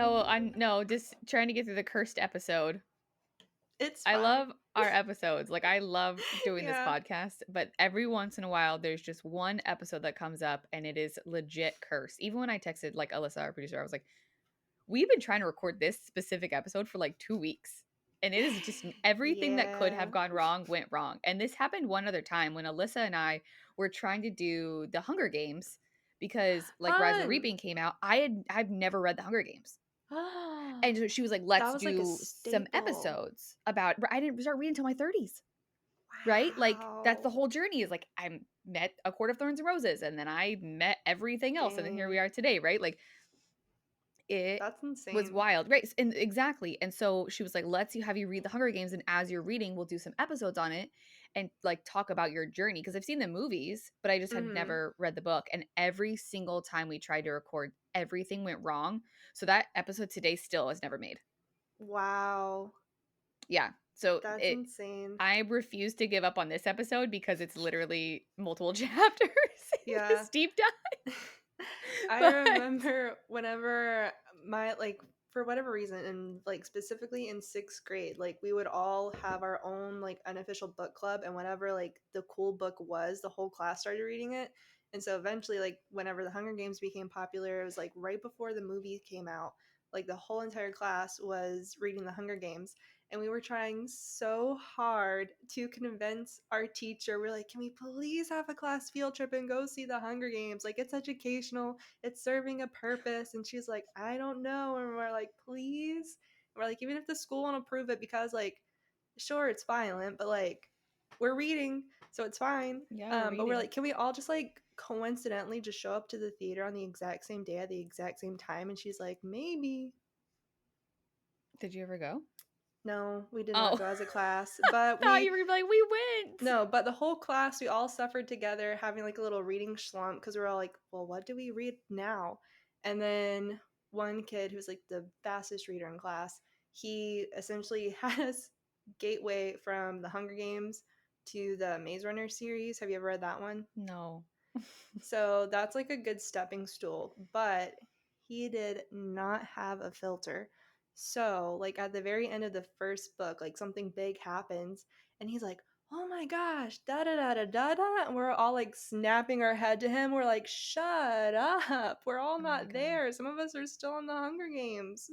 No, I'm just trying to get through the cursed episode. It's I fine. love our episodes. Like, I love doing this Yeah. podcast, but every once in a while, there's just one episode that comes up and it is legit cursed. Even when I texted, like, Alissa, our producer, I was like, we've been trying to record this specific episode for like 2 weeks. And it is just everything that could have Yeah. gone wrong went wrong. And this happened one other time when Alissa and I were trying to do the Hunger Games because like Rise of the Fun. Reaping came out. I've never read the Hunger Games. And so she was like, That let's was like a do some staple. episodes about, I didn't start reading until my 30s, right? Like that's the Wow. whole journey is like, I met A Court of Thorns and Roses and then I met everything else. And then here we Dang. are today, right? Like it That's was insane. wild, right? And exactly. And so she was like, let's have you read the Hunger Games. And as you're reading, we'll do some episodes on it and like talk about your journey. Cause I've seen the movies, but I just had Mm-hmm. never read the book. And every single time we tried to record, everything went wrong. So that episode today still is never made. Wow. Yeah. So That's insane. I refuse to give up on this episode because it's literally multiple chapters in Yeah. this deep dive. I But remember whenever my like for whatever reason and like specifically in 6th grade, like we would all have our own like unofficial book club, and whenever like the cool book was, the whole class started reading it. And so eventually, like whenever the Hunger Games became popular, it was like right before the movie came out, like the whole entire class was reading the Hunger Games. And we were trying so hard to convince our teacher. We're like, can we please have a class field trip and go see the Hunger Games? Like, it's educational, it's serving a purpose. And she's like, I don't know. And we're like, please. And we're like, even if the school won't approve it, because like, sure, it's violent, but like, we're reading, so it's fine. yeah, we're But we're reading. like, can we all just like coincidentally just show up to the theater on the exact same day at the exact same time? And she's like, maybe. Did you ever go? No, we did not Oh, go as a class, but thought we you were like, we went. no, but the whole class, we all suffered together, having like a little reading slump because we're all like, well, what do we read now? And then one kid who's like the fastest reader in class, he essentially has gateway from the Hunger Games to the Maze Runner series. Have you ever read that one? No. So that's like a good stepping stool, but he did not have a filter. So, like at the very end of the first book, like something big happens, and he's like, "Oh my gosh, da da da da da da!" And we're all like snapping our head to him. We're like, "Shut up! We're all Oh my not God. there. Some of us are still in the Hunger Games."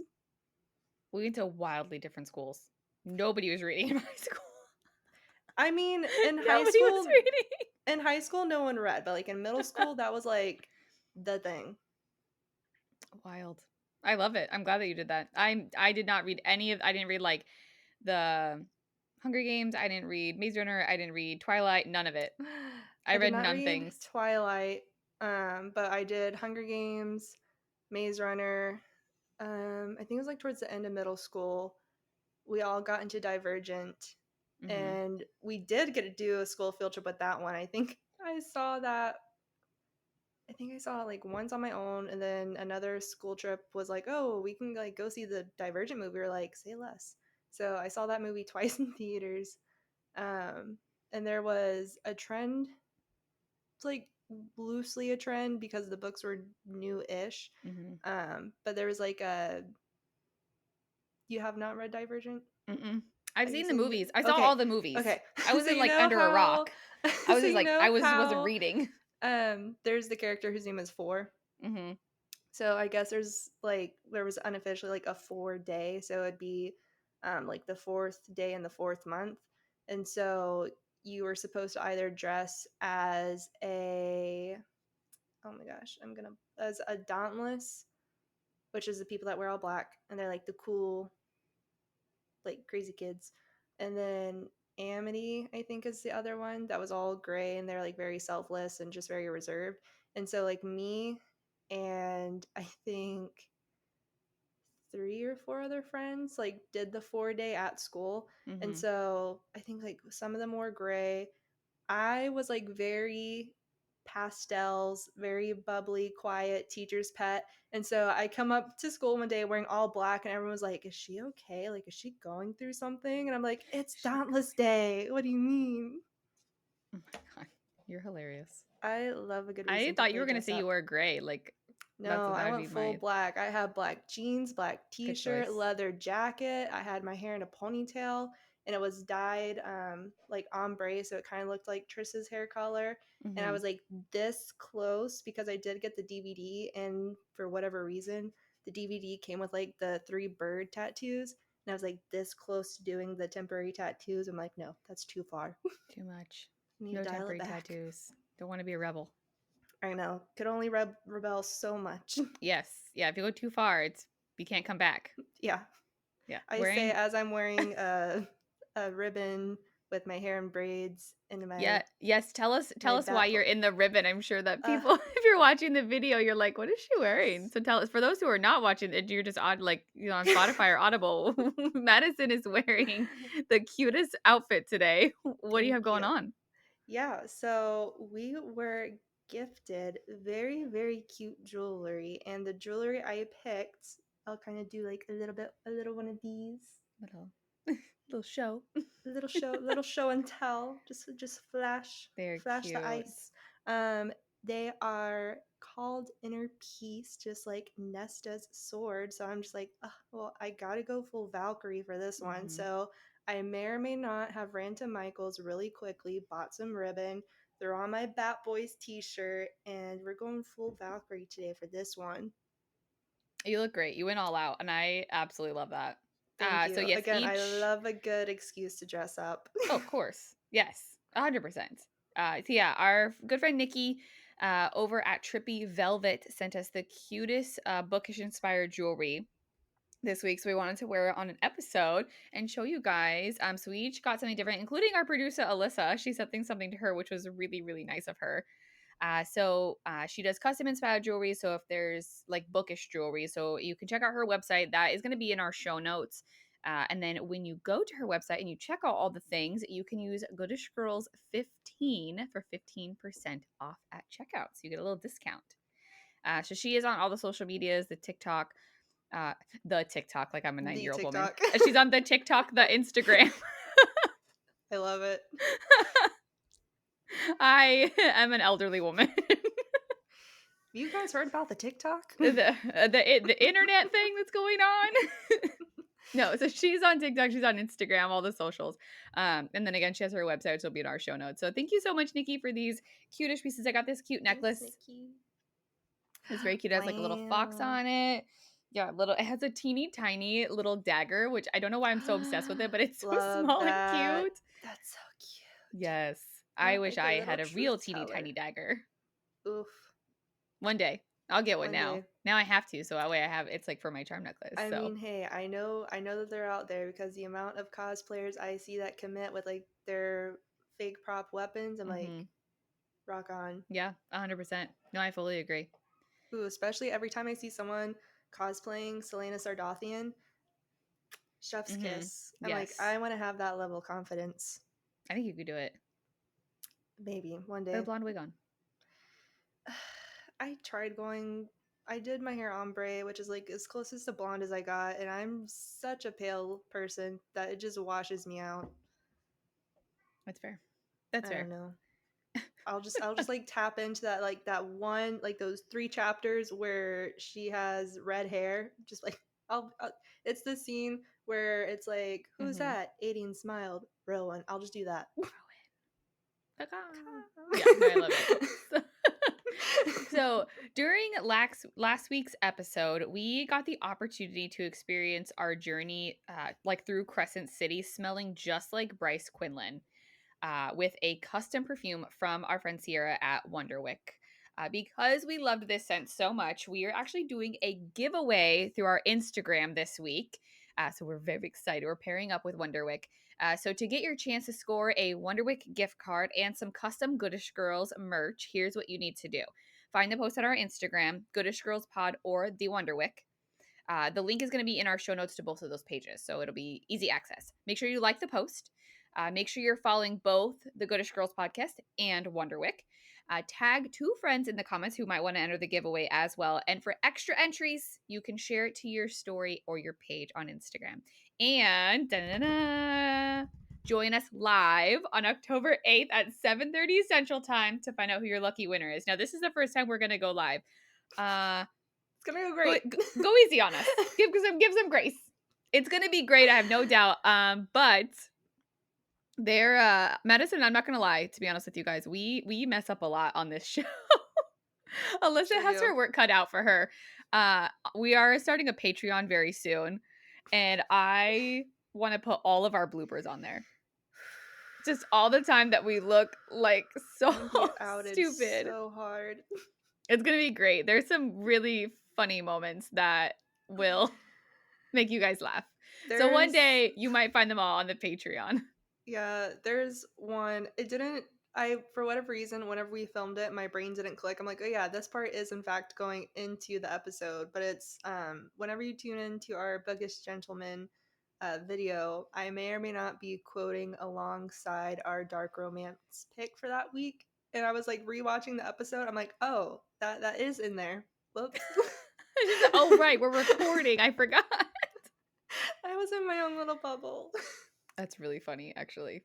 We went to wildly different schools. Nobody was reading in my school. I mean, Nobody was reading. in high school, no one read, but like in middle school, that was like the thing. Wild. I love it. I'm glad that you did that. I did not read any of I didn't read like the Hunger Games, I didn't read Maze Runner, I didn't read Twilight, none of it. I I did read not none read things. Twilight, but I did Hunger Games, Maze Runner. I think it was like towards the end of middle school. We all got into Divergent, Mhm. and we did get to do a school field trip with that one. I think I saw that. I think I saw it like once on my own, and then another school trip was like, "Oh, we can like go see the Divergent movie." Or like, say less. So I saw that movie twice in theaters. Um, and there was a trend, it's like loosely a trend because the books were new-ish. Mhm. But there was like a, you have not read Divergent? Mm-mm. I've Okay, seen so the movies. I saw all okay, the movies. okay. I So wasn't you like know under a how, rock. I was so just you like know I was just wasn't how, reading. there's the character whose name is Four. Mhm. So I guess there's like there was unofficially like a 4 day, so it'd be like the fourth day in the fourth month, and so you were supposed to either dress as a, oh my gosh, as a Dauntless, which is the people that wear all black, and they're like the cool, like crazy kids, and then Amity, I think, is the other one that was all gray, and they're like very selfless and just very reserved. And so like me and I think 3 or 4 other friends like did the 4 day at school. And Mhm. so I think like some of them were gray. I was like very pastels, very bubbly, quiet, teacher's pet. And so I come up to school one day wearing all black, and everyone was like, "Is she okay? Like, is she going through something?" And I'm like, "It's She Dauntless Day. What do you mean?" Oh my God. You're hilarious. I love a good I reason to thought you play were gonna dress say you up. wore gray. Like No, I That would went be full my black. I had black jeans, black good t-shirt, choice. leather jacket. I had my hair in a ponytail and it was dyed like ombre, so it kind of looked like Triss's hair color. And I Mm-hmm. was like this close because I did get the DVD, and for whatever reason, the DVD came with like the 3 bird tattoos. And I was like this close to doing the temporary tattoos. I'm like, no, that's too far. Too much. I need No to dial it temporary back. tattoos. Don't want to be a rebel. I know. Could only rebel so much. Yes. Yeah. If you go too far, you can't come back. Yeah. Yeah. I say Wearing as I'm wearing a ribbon with my hair in braids and Yeah, my yes, tell us why bat. you're in the ribbon. I'm sure that Uh, people if you're watching the video, you're like, "What is she wearing?" So tell us for those who are not watching it, you're just odd like, on Spotify or Audible. Madison is wearing the cutest outfit today. What do you Thank have going you. on? Yeah, so we were gifted very, very cute jewelry, and the jewelry I picked, I'll kind of do like a little one of these. Little little show. Little show and tell, just They're flash the cute. ice. They are called Inner Peace, just like Nesta's sword. So I'm just like, "Ugh, well, I gotta go full Valkyrie for this one." Mhm. So I may or may not have ran to Michael's really quickly, bought some ribbon, threw on my Bat Boys t-shirt, and we're going full Valkyrie today for this one. You look great. You went all out, and I absolutely love that. Thank So you yes, again. I each love a good excuse to dress up. Oh, of course. Yes, 100%. So yeah, our good friend Nikki over at Trippy Velvet sent us the cutest bookish inspired jewelry this week. So we wanted to wear it on an episode and show you guys. So we each got something different, including our producer Alissa. She sent something to her, which was really, really nice of her. She does custom inspired jewelry. So if there's like bookish jewelry, so you can check out her website. That is going to be in our show notes. And then when you go to her website and you check out all the things, you can use Goodish Girls 15 for 15% off at checkout. So you get a little discount. So she is on all the social medias, uh, the TikTok, like I'm a The 90-year-old woman. TikTok. She's on the TikTok, the Instagram. I love it. I am an elderly woman. You guys heard about the TikTok? The internet thing that's going on. No, so she's on TikTok, she's on Instagram, all the socials. And then again, she has her website, which will be in our show notes. So thank you so much, Nikki, for these cutish pieces. I got this cute Thanks, necklace. Nikki. It's very cute. It has like a little fox Wow. on it. Yeah, it has a teeny tiny little dagger, which I don't know why I'm so obsessed with it, but it's so Love small and that. cute. That's so cute. Yes. I Oh, wish like a I little had a real truth teeny tiny teller. dagger. Oof. One day. I'll get one One now. day. Now I have to, so that way it's like for my charm necklace. I So mean, hey, I know that they're out there because the amount of cosplayers I see that commit with like their fake prop weapons, I'm like, mhm. rock on. Yeah, 100%. No, I fully agree. Ooh, especially every time I see someone cosplaying Selena Sardothian, chef's Mhm. kiss. I'm like, Yes. I want to have that level of confidence. I think you could do it. Maybe one Put a day. blonde wig on. I tried going. I did my hair ombre, which is like as closest to blonde as I got, and I'm such a pale person that it just washes me out. That's fair. That's I don't fair. know. I'll just like tap into that like that one like those 3 chapters where she has red hair. Just like I'll it's the scene where it's like, who's Mhm. that? Aideen smiled. Rowan. I'll just do that. Yeah, no, I love it. So during last week's episode, we got the opportunity to experience our journey like through Crescent City, smelling just like Bryce Quinlan, with a custom perfume from our friend Sierra at Wonderwick. Because we loved this scent so much, we are actually doing a giveaway through our Instagram this week. So we're very excited. We're pairing up with Wonderwick. So to get your chance to score a Wonderwick gift card and some custom Goodish Girls merch, here's what you need to do. Find the post on our Instagram, goodishgirlspod or the Wonderwick. The link is going to be in our show notes to both of those pages, so it'll be easy access. Make sure you like the post. Make sure you're following both the Goodish Girls podcast and Wonderwick. Tag 2 friends in the comments who might want to enter the giveaway as well. And for extra entries, you can share it to your story or your page on Instagram. And join us live on October 8th at 7:30 Central Time to find out who your lucky winner is. Now, this is the first time we're going to go live. gonna go great. Go easy on us. Give some grace. It's gonna be great, I have no doubt. But Madison, I'm not gonna lie, to be honest with you guys, we mess up a lot on this show. Alissa Sure has do. her work cut out for her. We are starting a Patreon very soon, and I want to put all of our bloopers on there. Just all the time that we look like so I'm gonna be outed stupid. so hard. It's gonna be great. There's some really funny moments that will make you guys laugh. So one day you might find them all on the Patreon. Yeah, there's one. It didn't. For whatever reason, whenever we filmed it, my brain didn't click. I'm like, oh yeah, this part is in fact going into the episode. But it's whenever you tune into our Bookish Gentleman video, I may or may not be quoting alongside our dark romance pick for that week. And I was like rewatching the episode. I'm like, oh, that is in there. Whoops. Oh right, we're recording. I forgot. I was in my own little bubble. That's really funny, actually.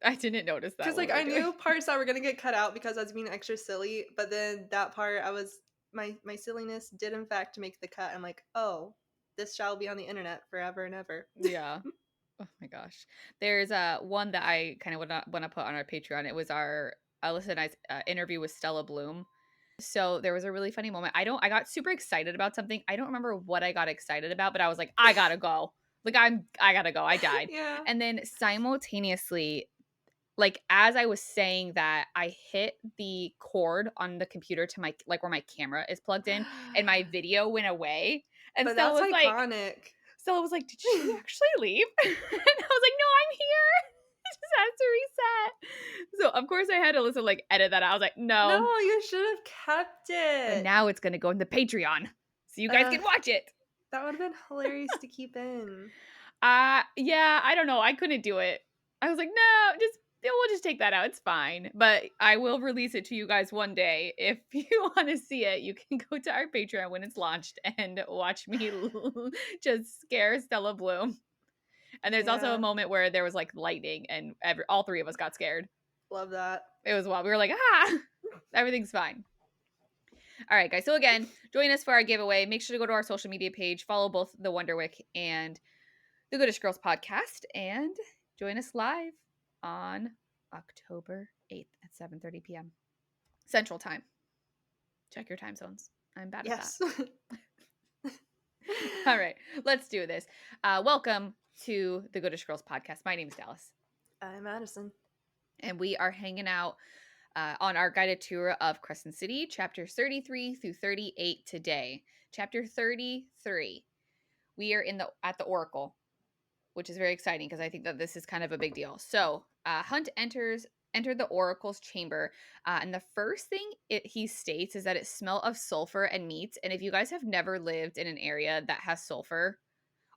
I didn't notice that. Because like I knew parts that were gonna get cut out because I was being extra silly, but then that part my silliness did in fact make the cut. I'm like, oh, this shall be on the internet forever and ever. Yeah. Oh my gosh. There's one that I kind of want to put on our Patreon. It was our Alyssa and I's interview with Stella Bloom. So there was a really funny moment. I got super excited about something. I don't remember what I got excited about, but I was like, I gotta go. Like I gotta go. I died. Yeah. And then simultaneously, like as I was saying that, I hit the cord on the computer to my like where my camera is plugged in, and my video went away. And But Stella that's was like, iconic. Stella was like, did she actually leave? And I was like, no, I'm here. I just had to reset. So of course I had Alyssa like edit that out. I was like, no. No, you should have kept it. But now it's gonna go in the Patreon. So you guys can watch it. That would have been hilarious to keep in. Yeah, I don't know. I couldn't do it. I was like, no, we'll just take that out. It's fine. But I will release it to you guys one day. If you want to see it, you can go to our Patreon when it's launched and watch me just scare Stella Bloom. And there's also a moment where there was like lightning and all three of us got scared. Love that. It was wild. We were like, everything's fine. All right, guys. So again, join us for our giveaway. Make sure to go to our social media page, follow both the Wonderwick and the Goodish Girls podcast, and join us live on October 8th at 7:30 p.m. Central Time. Check your time zones. I'm bad at that. All right, let's do this. Welcome to the Goodish Girls podcast. My name is Dallas. I'm Madison. And we are hanging out on our guided tour of Crescent City, chapters 33 through 38 today. Chapter 33. We are at the Oracle, which is very exciting because I think that this is kind of a big deal. So Hunt entered the Oracle's chamber, and the first thing he states is that it smells of sulfur and meat. And if you guys have never lived in an area that has sulfur,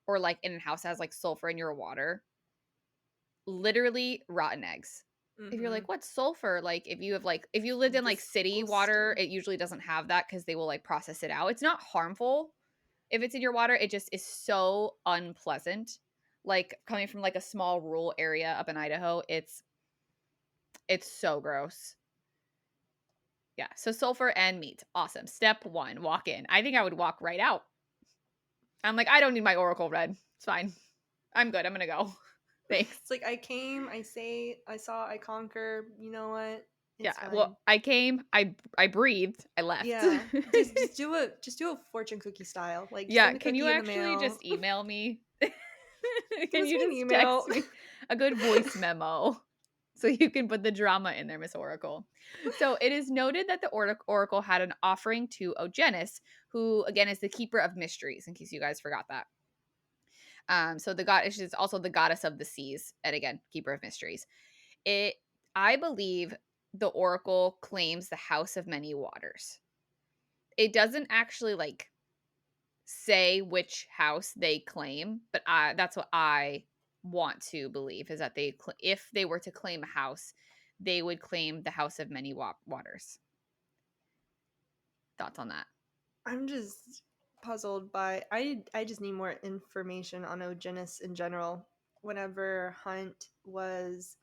or like in a house that has like sulfur in your water, literally rotten eggs. Mm-hmm. If you're like, what's sulfur? Like if you lived in like city water, it usually doesn't have that because they will like process it out. It's not harmful if it's in your water. It just is so unpleasant. Like coming from like a small rural area up in Idaho, it's so gross. Yeah, so sulfur and meat. Awesome. Step 1, walk in. I think I would walk right out. I'm like, I don't need my Oracle read. It's fine. I'm good. I'm going to go. Thanks. It's like I came, I say, I saw, I conquer. You know what? It's fine. Well, I came, I breathed, I left. Yeah. just do a fortune cookie style. Like yeah, can you actually just email me? Can you just email text me a good voice memo so you can put the drama in there, Miss Oracle? So it is noted that the Oracle had an offering to Ogenis, who again is the keeper of mysteries, in case you guys forgot that. So the goddess is also the goddess of the seas, and again, keeper of mysteries. I believe the Oracle claims the House of Many Waters. It doesn't actually like say which house they claim, but that's what I want to believe, is that if they were to claim a house, they would claim the House of Many Waters. Thoughts on that? I'm just puzzled by I just need more information on Ogenis in general. Whenever Hunt was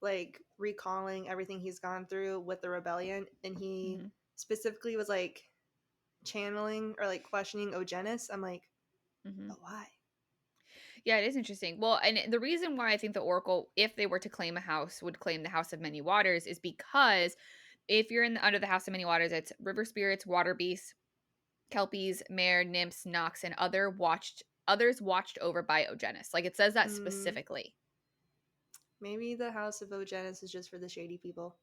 like recalling everything he's gone through with the rebellion, and he specifically was like, channeling or like questioning Ogenis, I'm like, Mm-hmm. but why? Yeah, it is interesting. Well, and the reason why I think the Oracle, if they were to claim a house, would claim the House of Many Waters is because if you're under the House of Many Waters, it's river spirits, water beasts, kelpies, mare, nymphs, nox, and others watched over by Ogenis. Like it says that Mm, specifically. maybe the House of Ogenis is just for the shady people.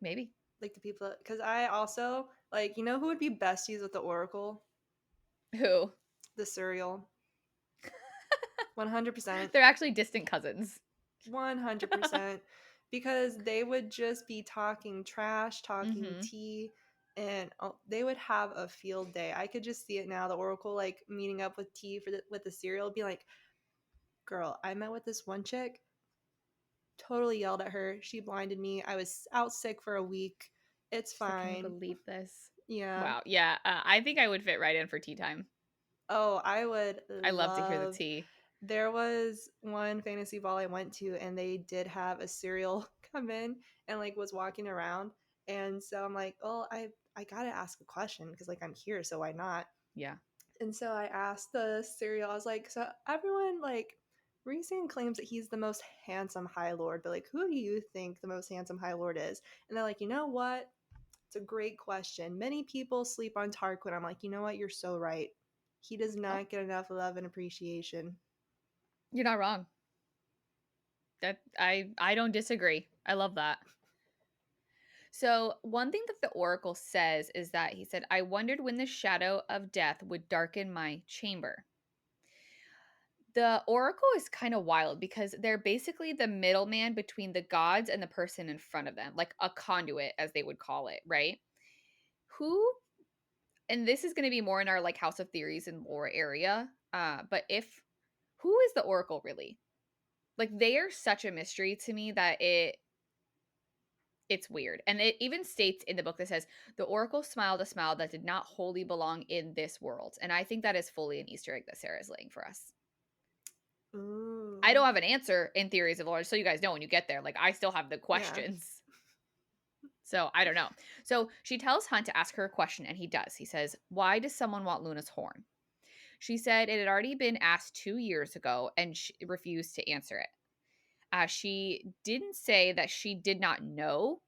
Maybe. Like the people, because I also, like, you know who would be besties with the Oracle? Who? The cereal. 100%. They're actually distant cousins. 100%. Because they would just be talking trash, talking Mm-hmm. tea, and they would have a field day. I could just see it now. The Oracle, like, meeting up with tea with the cereal, be like, girl, I met with this one chick, totally yelled at her. She blinded me. I was out sick for a week. It's She's like, can you fine. believe this? Yeah. Wow. Yeah. I think I would fit right in for tea time. Oh, I would I love to hear the love. tea. There was one fantasy ball I went to, and they did have a cereal come in and like was walking around, and so I'm like, oh, I gotta ask a question because like I'm here, so why not? Yeah. And so I asked the cereal, I was like, so everyone like. Rhysand claims that he's the most handsome High Lord, but like, who do you think the most handsome High Lord is? And they're like, you know what? It's a great question. Many people sleep on Tarquin. I'm like, you know what? You're so right. He does Oh, not get enough love and appreciation. you're not wrong. That I don't disagree. I love that. So, one thing that the oracle says is that he said, "I wondered when the shadow of death would darken my chamber." The oracle is kind of wild because they're basically the middleman between the gods and the person in front of them, like a conduit as they would call it, right? Who and this is going to be more in our like House of Theories and lore area. But if who is the oracle really? Like they are such a mystery to me that it's weird. And it even states in the book that says, the oracle smiled a smile that did not wholly belong in this world. And I think that is fully an Easter egg that Sarah is laying for us. I Ooh. don't have an answer in Theories of Lore, so you guys know when you get there. Like, I still have the Yeah. questions. So I don't know. So she tells Hunt to ask her a question, and he does. He says, "Why does someone want Luna's horn?" She said it had already been asked 2 years ago, and she refused to answer it. She didn't say that she did not know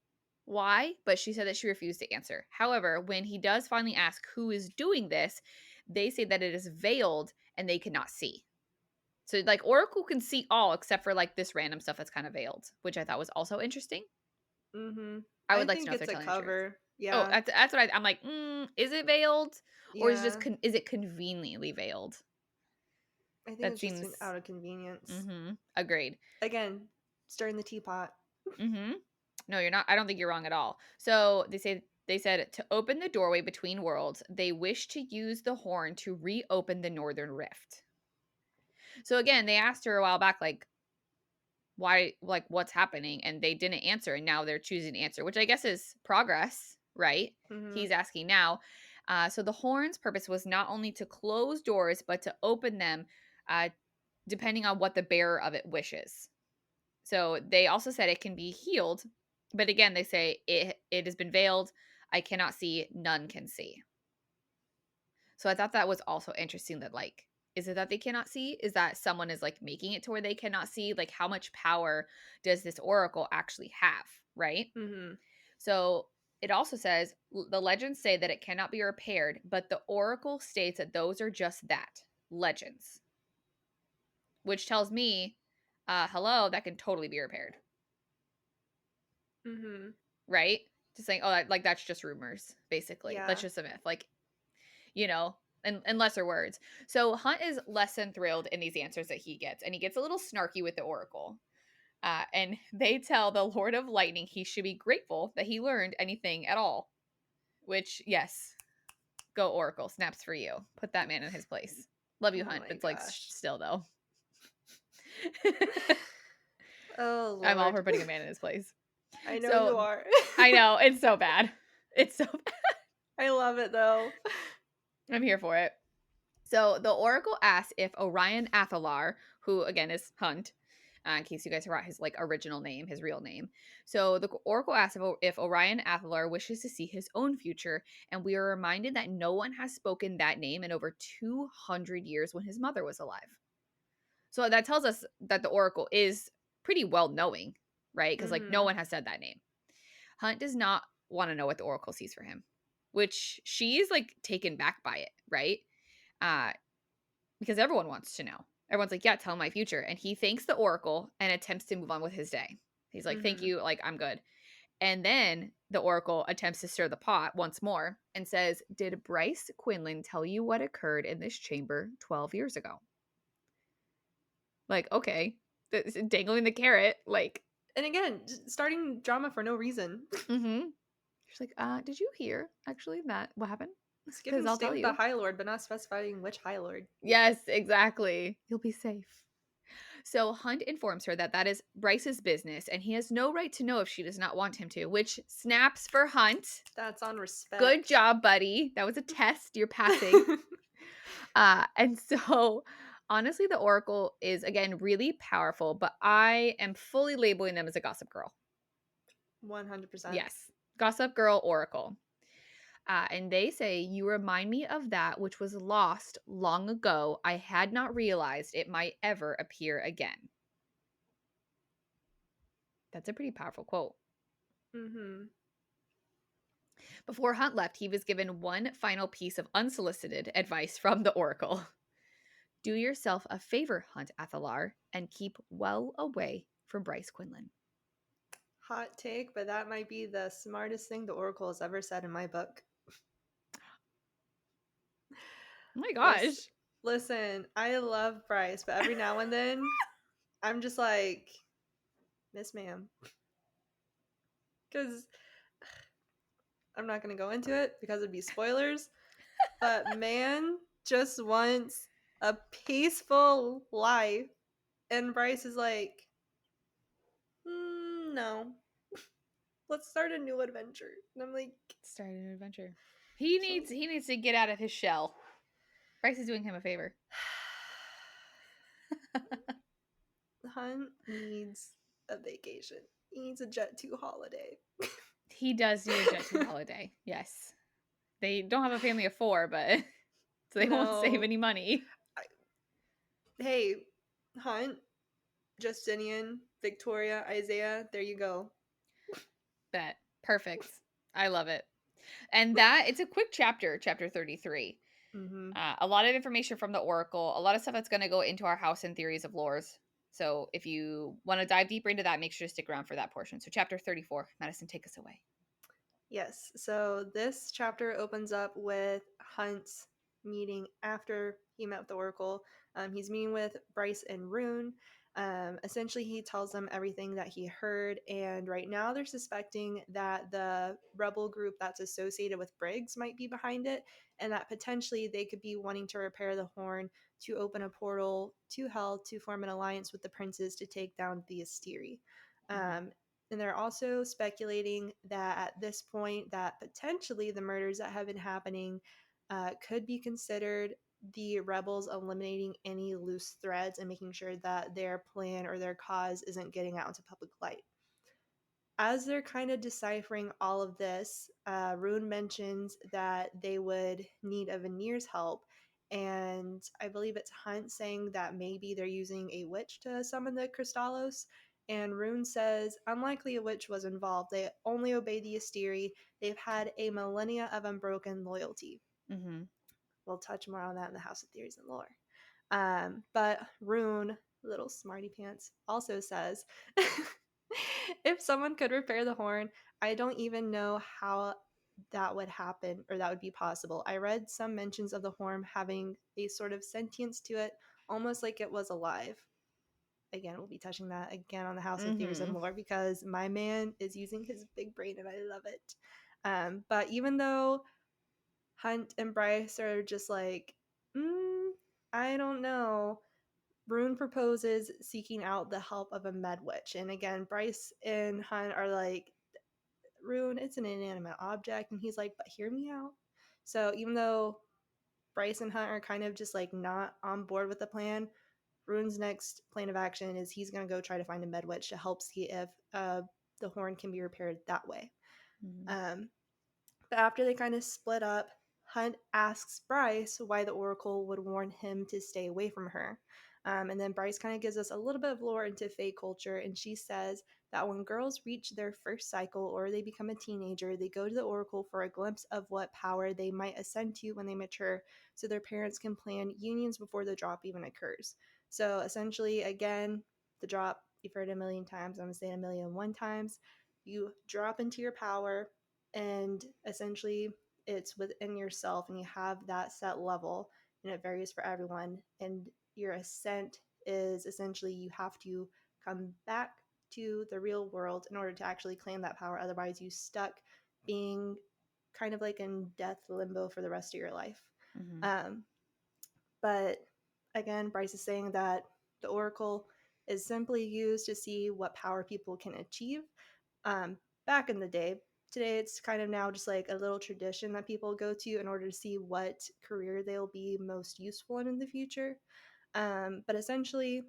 why, but she said that she refused to answer. However, when he does finally ask who is doing this, they say that it is veiled and they cannot see. So, like, Oracle can see all except for like this random stuff that's kind of veiled, which I thought was also interesting. Mm-hmm. I I would like to think know if they're it's a telling the truth. cover. Oh, Yeah. that's what I'm like. Is it veiled, or is it just Yeah. is it conveniently veiled? I think That it's just seems. out of convenience. Agreed. Again, stirring the teapot. No, you're not. I don't think you're wrong at all. So they said to open the doorway between worlds, they wish to use the horn to reopen the northern rift. So again, they asked her a while back, like, why, like, what's happening, and they didn't answer, and now they're choosing to answer, which I guess is progress, right? Mm-hmm. He's asking now. So the horn's purpose was not only to close doors, but to open them, uh, depending on what the bearer of it wishes. So they also said it can be healed, but again, they say it has been veiled. I cannot see, none can see. So I thought that was also interesting that like is it that they cannot see? Is that someone is like making it to where they cannot see? Like how much power does this oracle actually have, right? Mm-hmm. So it also says the legends say that it cannot be repaired, but the oracle states that those are just that, legends, which tells me hello, that can totally be repaired. Mm-hmm. Right? Just saying, oh, like that's just rumors, basically. That's Yeah. just a myth. Like, you know, in lesser words. So Hunt is less than thrilled in these answers that he gets, and he gets a little snarky with the Oracle. And they tell the Lord of Lightning he should be grateful that he learned anything at all. Which, yes, go Oracle. Snaps for you. Put that man in his place. Love you, Oh Hunt, my but it's like gosh. still though. Oh I'm all Lord. for putting a man in his place. I know you So are. I know it's so bad. It's so bad. I love it though. I'm here for it. So the oracle asks if Orion Athalar, who again is Hunt, in case you guys forgot his like original name, his real name. So the oracle asks if Orion Athalar wishes to see his own future, and we are reminded that no one has spoken that name in over 200 years when his mother was alive. So that tells us that the oracle is pretty well knowing, right? Because like no Mm-hmm. one has said that name. Hunt does not want to know what the oracle sees for him, which she's like taken back by it, right? Uh, because everyone wants to know. Everyone's like, yeah, tell my future. And he thanks the oracle and attempts to move on with his day. He's like, thank Mm-hmm. you. Like, I'm good. And then the oracle attempts to stir the pot once more and says, did Bryce Quinlan tell you what occurred in this chamber 12 years ago? Like, okay. Dangling the carrot. Like, And again, starting drama for no reason. mm-hmm. She's like, did you hear actually that what happened? Because Skipping I'll stay tell with the you. High Lord, but not specifying which High Lord. Yes, exactly. You'll be safe. So Hunt informs her that that is Bryce's business, and he has no right to know if she does not want him to, which snaps for Hunt. That's on respect. Good job, buddy. That was a test. You're passing. And so honestly, the Oracle is again really powerful, but I am fully labeling them as a gossip girl. 100%. Yes. Gossip girl Oracle. And they say, you remind me of that which was lost long ago. I had not realized it might ever appear again. That's a pretty powerful quote. Mm-hmm. Before Hunt left, he was given one final piece of unsolicited advice from the Oracle. Do yourself a favor, Hunt Athalar, and keep well away from Bryce Quinlan. Hot take, but that might be the smartest thing the Oracle has ever said in my book. Oh my gosh. Listen, I love Bryce, but every now and then I'm just like, Miss Ma'am. Because I'm not going to go into it because it'd be spoilers, but man just wants a peaceful life. And Bryce is like, no, let's start a new adventure. And I'm like, Start an adventure. He needs to get out of his shell. Bryce is doing him a favor. Hunt needs a vacation. He needs a Jet2 holiday. He does need a Jet2 holiday. Yes. They don't have a family of 4, but so they won't save No. any money. Hey, Hunt, Justinian, Victoria, Isaiah, there you go. Bet. Perfect. I love it. And that it's a quick chapter, chapter 33. Mm-hmm. A lot of information from the Oracle, a lot of stuff that's going to go into our house and theories of lores. So if you want to dive deeper into that, make sure to stick around for that portion. So chapter 34, Madison, take us away. Yes, so this chapter opens up with Hunt's meeting after he met with the Oracle. He's meeting with Bryce and Rune. Essentially, he tells them everything that he heard, and right now they're suspecting that the rebel group that's associated with Briggs might be behind it, and that potentially they could be wanting to repair the horn to open a portal to Hell to form an alliance with the princes to take down the Asteri. Um, and they're also speculating that at this point that potentially the murders that have been happening could be considered the rebels eliminating any loose threads and making sure that their plan or their cause isn't getting out into public light. As they're kind of deciphering all of this, Rune mentions that they would need a Veneer's help. And I believe it's Hunt saying that maybe they're using a witch to summon the Crystallos. And Rune says, unlikely a witch was involved. They only obey the Asteri. They've had a millennia of unbroken loyalty. Mm-hmm. We'll touch more on that in the House of Theories and Lore. But Rune, little smarty pants, also says, if someone could repair the horn, I don't even know how that would happen or that would be possible. I read some mentions of the horn having a sort of sentience to it, almost like it was alive. Again, we'll be touching that again on the House of Theories and Lore because my man is using his big brain and I love it. But even though Hunt and Bryce are just like, I don't know. Rune proposes seeking out the help of a med witch. And again, Bryce and Hunt are like, Rune, it's an inanimate object. And he's like, but hear me out. So even though Bryce and Hunt are kind of just like not on board with the plan, Rune's next plan of action is he's going to go try to find a med witch to help see if the horn can be repaired that way. Mhm. But after they kind of split up, Hunt asks Bryce why the Oracle would warn him to stay away from her. And then Bryce kind of gives us a little bit of lore into Fae culture, and she says that when girls reach their first cycle or they become a teenager, they go to the Oracle for a glimpse of what power they might ascend to when they mature, so their parents can plan unions before the drop even occurs. So essentially, again, the drop, you've heard it a million times, I'm going to say it a million and one times. You drop into your power, and essentially it's within yourself and you have that set level, and it varies for everyone, and your ascent is essentially you have to come back to the real world in order to actually claim that power, otherwise you stuck being kind of like in death limbo for the rest of your life. Mhm. Um, but again, Bryce is saying that the Oracle is simply used to see what power people can achieve. um, Back in the day. Today, it's kind of now just like a little tradition that people go to in order to see what career they'll be most useful in the future. But essentially,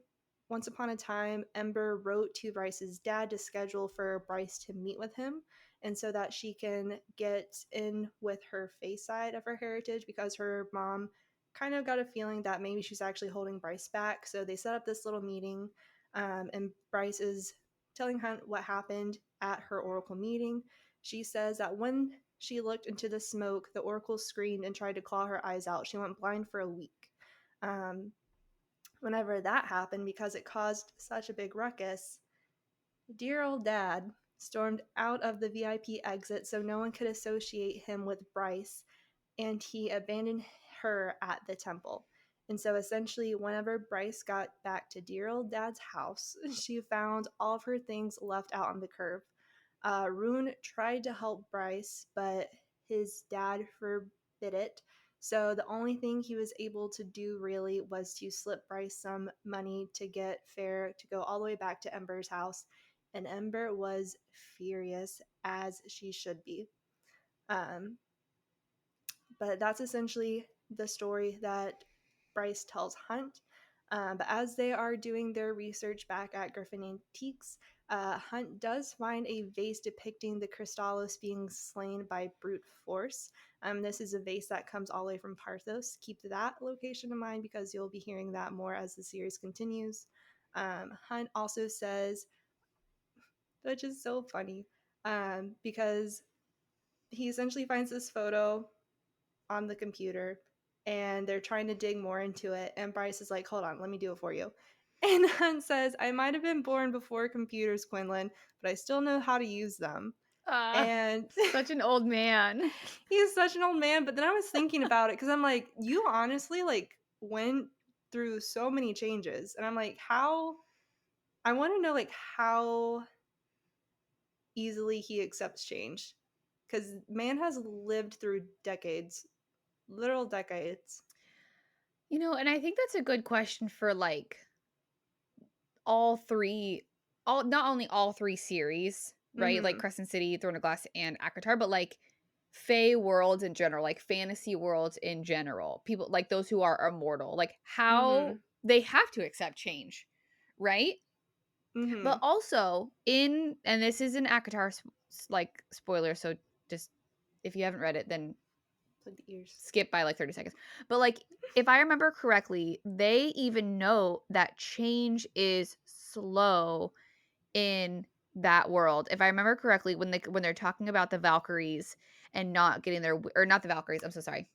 once upon a time, Ember wrote to Bryce's dad to schedule for Bryce to meet with him, and so that she can get in with her face side of her heritage, because her mom kind of got a feeling that maybe she's actually holding Bryce back. So they set up this little meeting, and Bryce is telling Hunt what happened at her Oracle meeting. She says that when she looked into the smoke, the Oracle screamed and tried to claw her eyes out. She went blind for a week. Um, Whenever that happened, because it caused such a big ruckus, dear old dad stormed out of the VIP exit so no one could associate him with Bryce, and he abandoned her at the temple. And so essentially, whenever Bryce got back to dear old dad's house, she found all of her things left out on the curb. Rune tried to help Bryce, but his dad forbid it. So the only thing he was able to do really was to slip Bryce some money to get Fair to go all the way back to Ember's house. And Ember was furious, as she should be. Um, but that's essentially the story that Bryce tells Hunt. But as they are doing their research back at Griffin Antiques, Hunt does find a vase depicting the Crystallos being slain by brute force. This is a vase that comes all the way from Parthos. Keep that location in mind because you'll be hearing that more as the series continues. Hunt also says, which is so funny, because he essentially finds this photo on the computer and they're trying to dig more into it. And Bryce is like, hold on, let me do it for you. And Hunt says, I might have been born before computers, Quinlan, but I still know how to use them. Ah, And such an old man. he's such an old man. But then I was thinking about it because I'm like, you honestly like went through so many changes. And I'm like, how, I want to know like how easily he accepts change. Because man has lived through decades, literal decades. And I think that's a good question for like all three, all not only all three series, right? Like Mm-hmm. Crescent City, Throne of Glass, and Akatar, but like Fae worlds in general, like fantasy worlds in general. People like those who are immortal, like how Mm-hmm. they have to accept change, right? Mm-hmm. But also in, and this is an Akatar like spoiler, so just if you haven't read it, then Plug the ears. skip by like 30 seconds. But like if I remember correctly, they even know that change is slow in that world. If I remember correctly, when they're talking about the Valkyries and not getting their, or not the Valkyries, I'm so sorry.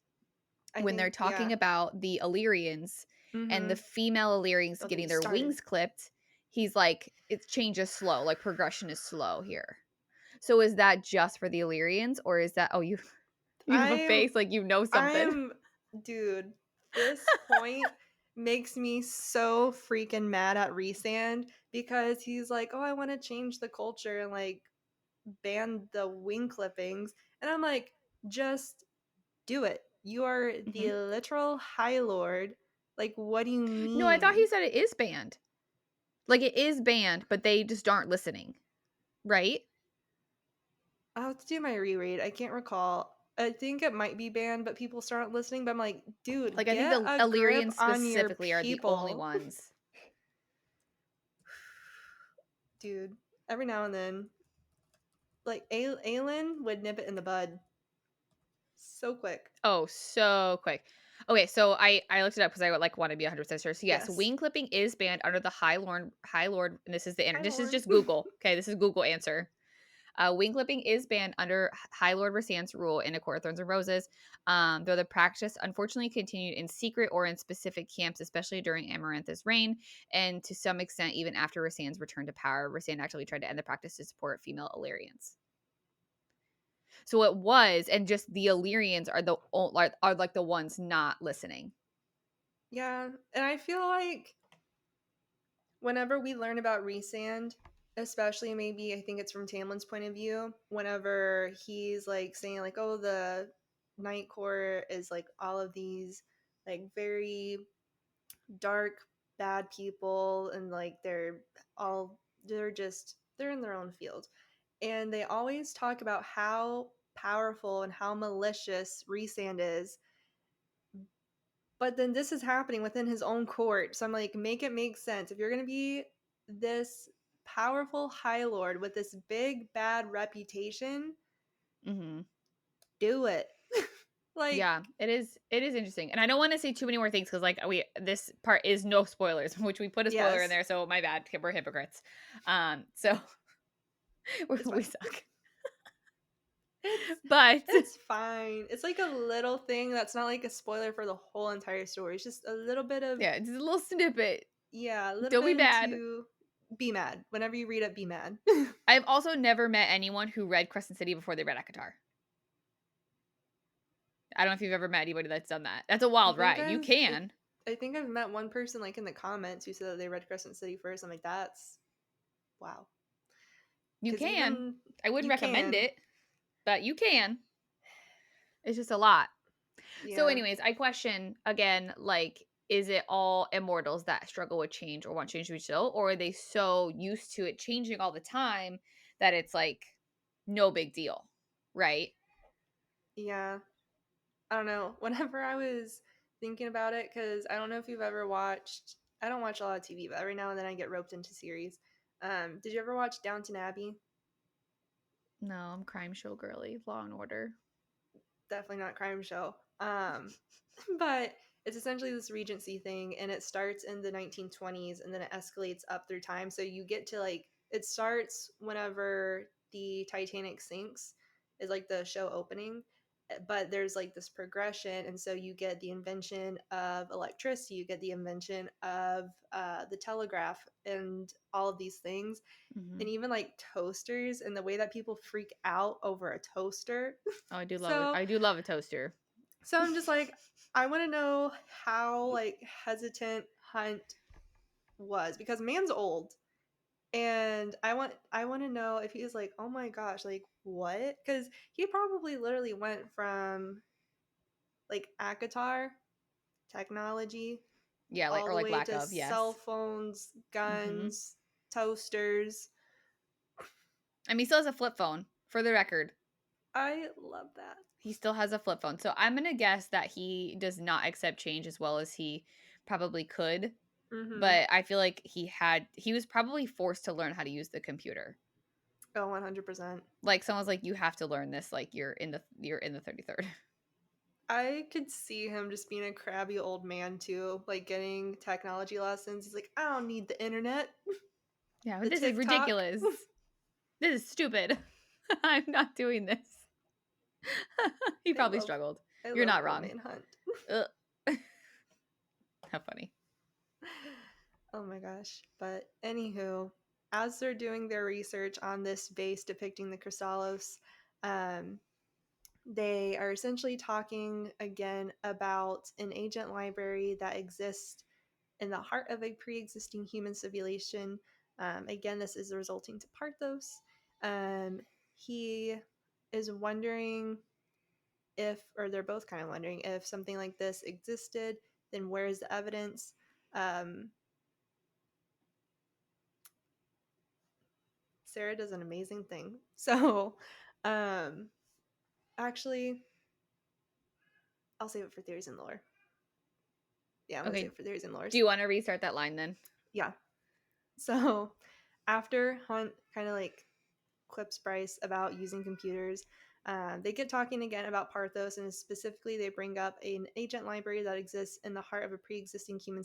I When they're think, talking yeah. about the Illyrians and Mm-hmm. the female Illyrians Don't get getting me their started. wings clipped, he's like, it changes slow, like progression is slow here. So is that just for the Illyrians, or is that, oh, you you have a I'm face like you know something? I'm dude, this point makes me so freaking mad at Resand because he's like, "Oh, I want to change the culture and like ban the wing clippings." And I'm like, "Just do it. You are Mhm. the literal High Lord. Like, what do you No, I thought he mean?" said it is banned. Like it is banned, but they just aren't listening, right? I'll have to do my reread. I can't recall. I think it might be banned, but people start listening. But I'm like, dude, Like I think get the a grip Illyrians on your specifically are the only people. ones. Dude, every now and then, like Aelin would nip it in the bud so quick. Oh, so quick. Okay, so I looked it up because I would like want to be 100% sure. So yes, Yes. wing clipping is banned under the High Lord, and this is Hi, this is Lord. just Google. Okay, this is Google answer. Wing clipping is banned under High Lord Rasan's rule in A Court of Thorns and Roses, though the practice unfortunately continued in secret or in specific camps, especially during Amarantha's reign, and to some extent even after Rasan's return to power. Rasan actually tried to end the practice to support female Illyrians. So it was, and just the Illyrians are are like the ones not listening. Yeah, and I feel like whenever we learn about Resand, especially maybe I think it's from Tamlin's point of view, whenever he's like saying like, oh, the Night Court is like all of these like very dark, bad people, and like they're in their own field. And they always talk about how powerful and how malicious Resand is, but then this is happening within his own court. So I'm like, make it make sense. If you're going to be this powerful High Lord with this big bad reputation, Hmm. do it. Like, Yeah, it is. It is interesting, and I don't want to say too many more things because, like, this part is no spoilers, which we put a spoiler in yes, there. So my bad, we're hypocrites. So it's we fine. suck. It's But it's fine. It's like a little thing that's not like a spoiler for the whole entire story. It's just a little bit of, yeah, it's a little snippet. yeah, a little Don't be bit mad. into be mad. Whenever you read it, be mad. I've also never met anyone who read Crescent City before they read Akatar. I don't know if you've ever met anybody that's done that. That's a I wild think ride. You I've can. I think I've met one person like in the comments who said that they read Crescent City first. I'm like, that's wow. You Because can. even I wouldn't you recommend can, it, but you can. It's just a lot. So, yeah, anyways, I question again, like, is it all immortals that struggle with change or want change to be so, or are they so used to it changing all the time that it's like no big deal, right? yeah. I don't know. Whenever I was thinking about it, because I don't know if you've ever watched. I don't watch a lot of TV, but every now and then I get roped into series. Did you ever watch Downton Abbey? No, I'm crime show girly, Law and Order. Definitely not crime show. But it's essentially this Regency thing, and it starts in the 1920s, and then it escalates up through time. So you get to like it starts whenever the Titanic sinks, is like the show opening, but there's like this progression, and so you get the invention of electricity, you get the invention of the telegraph, and all of these things, Hmm. and even like toasters, and the way that people freak out over a toaster. Oh, I do love it. So I do love a toaster. so I'm just like, I want to know how like hesitant Hunt was, because man's old, and I want to know if he was like, oh my gosh, like what? Because he probably literally went from like Akatar technology Yeah, like all or the like way lack to of, cell yes. phones, Hmm. guns, toasters. I mean, he still has a flip phone. For the record, I love that. he still has a flip phone. So I'm gonna guess that he does not accept change as well as he probably could. Mm-hmm. But I feel like he was probably forced to learn how to use the computer. Oh, 100%. Like someone's like, you have to learn this. Like you're in the 33rd. I could see him just being a crabby old man too, like getting technology lessons. He's like, I don't need the internet, Yeah, but the this is TikTok. ridiculous. This is stupid. I'm not doing this. He I probably love, struggled. I You're love not old wrong. man Hunt. Ugh. How funny. Oh my gosh! But anywho, as they're doing their research on this vase depicting the Chrysalis, um, they are essentially talking again about an ancient library that exists in the heart of a pre-existing human civilization. Again, this is resulting to Parthos. He is wondering if, or they're both kind of wondering if something like this existed, then where is the evidence? Um, Sarah does an amazing thing. So, um, actually, I'll save it for theories and lore. Yeah, I'm gonna save Okay. it for theories and Do lores. you want to restart that line then? Yeah. So, After Hunt kind of like clips Bryce about using computers, they get talking again about Parthos, and specifically they bring up an ancient library that exists in the heart of a pre-existing human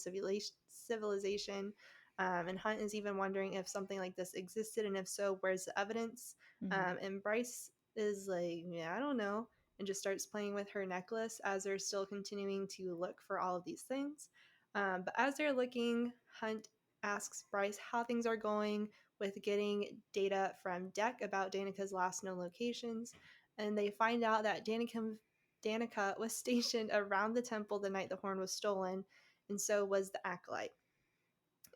civilization. And Hunt is even wondering if something like this existed, and if so, where's the evidence? Mm-hmm. And Bryce is like, yeah, I don't know, and just starts playing with her necklace as they're still continuing to look for all of these things. But as they're looking, Hunt asks Bryce how things are going with getting data from Deck about Danica's last known locations, and they find out that Danica was stationed around the temple the night the horn was stolen, and so was the acolyte.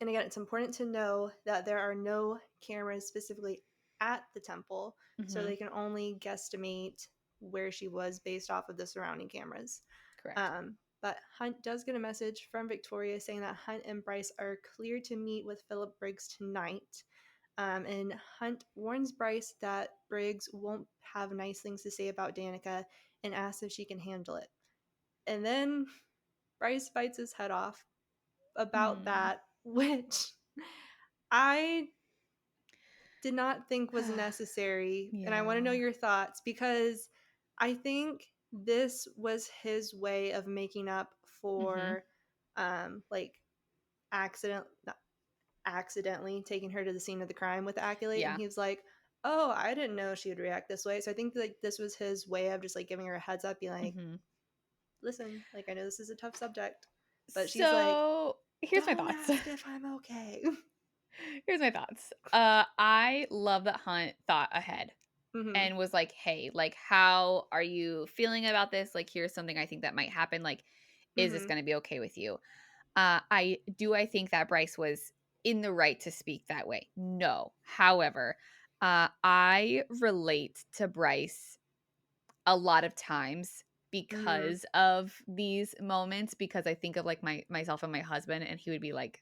And again, it's important to know that there are no cameras specifically at the temple, so Mm-hmm. they can only guesstimate where she was based off of the surrounding cameras. Correct. But Hunt does get a message from Victoria saying that Hunt and Bryce are clear to meet with Philip Briggs tonight. And Hunt warns Bryce that Briggs won't have nice things to say about Danica and asks if she can handle it. And then Bryce bites his head off about Mm. that, which I did not think was necessary. And I want to know Yeah. your thoughts, because I think this was his way of making up Mm-hmm. for like accidentally taking her to the scene of the crime with the acolyte. And Yeah. he was like, oh, I didn't know she would react this way. So I think like this was his way of just like giving her a heads up, being like, Mm-hmm. listen, like I know this is a tough subject, but she's like, So here's my don't thoughts. ask if I'm okay. Here's my thoughts. I love that Hunt thought ahead Mm-hmm. and was like, hey, like, how are you feeling about this? Like, here's something I think that might happen. Like, is this Mm-hmm. going to be okay with you? I think that Bryce was in the right to speak that way. No. However, I relate to Bryce a lot of times Mm-hmm. because of these moments, because I think of like myself and my husband, and he would be like,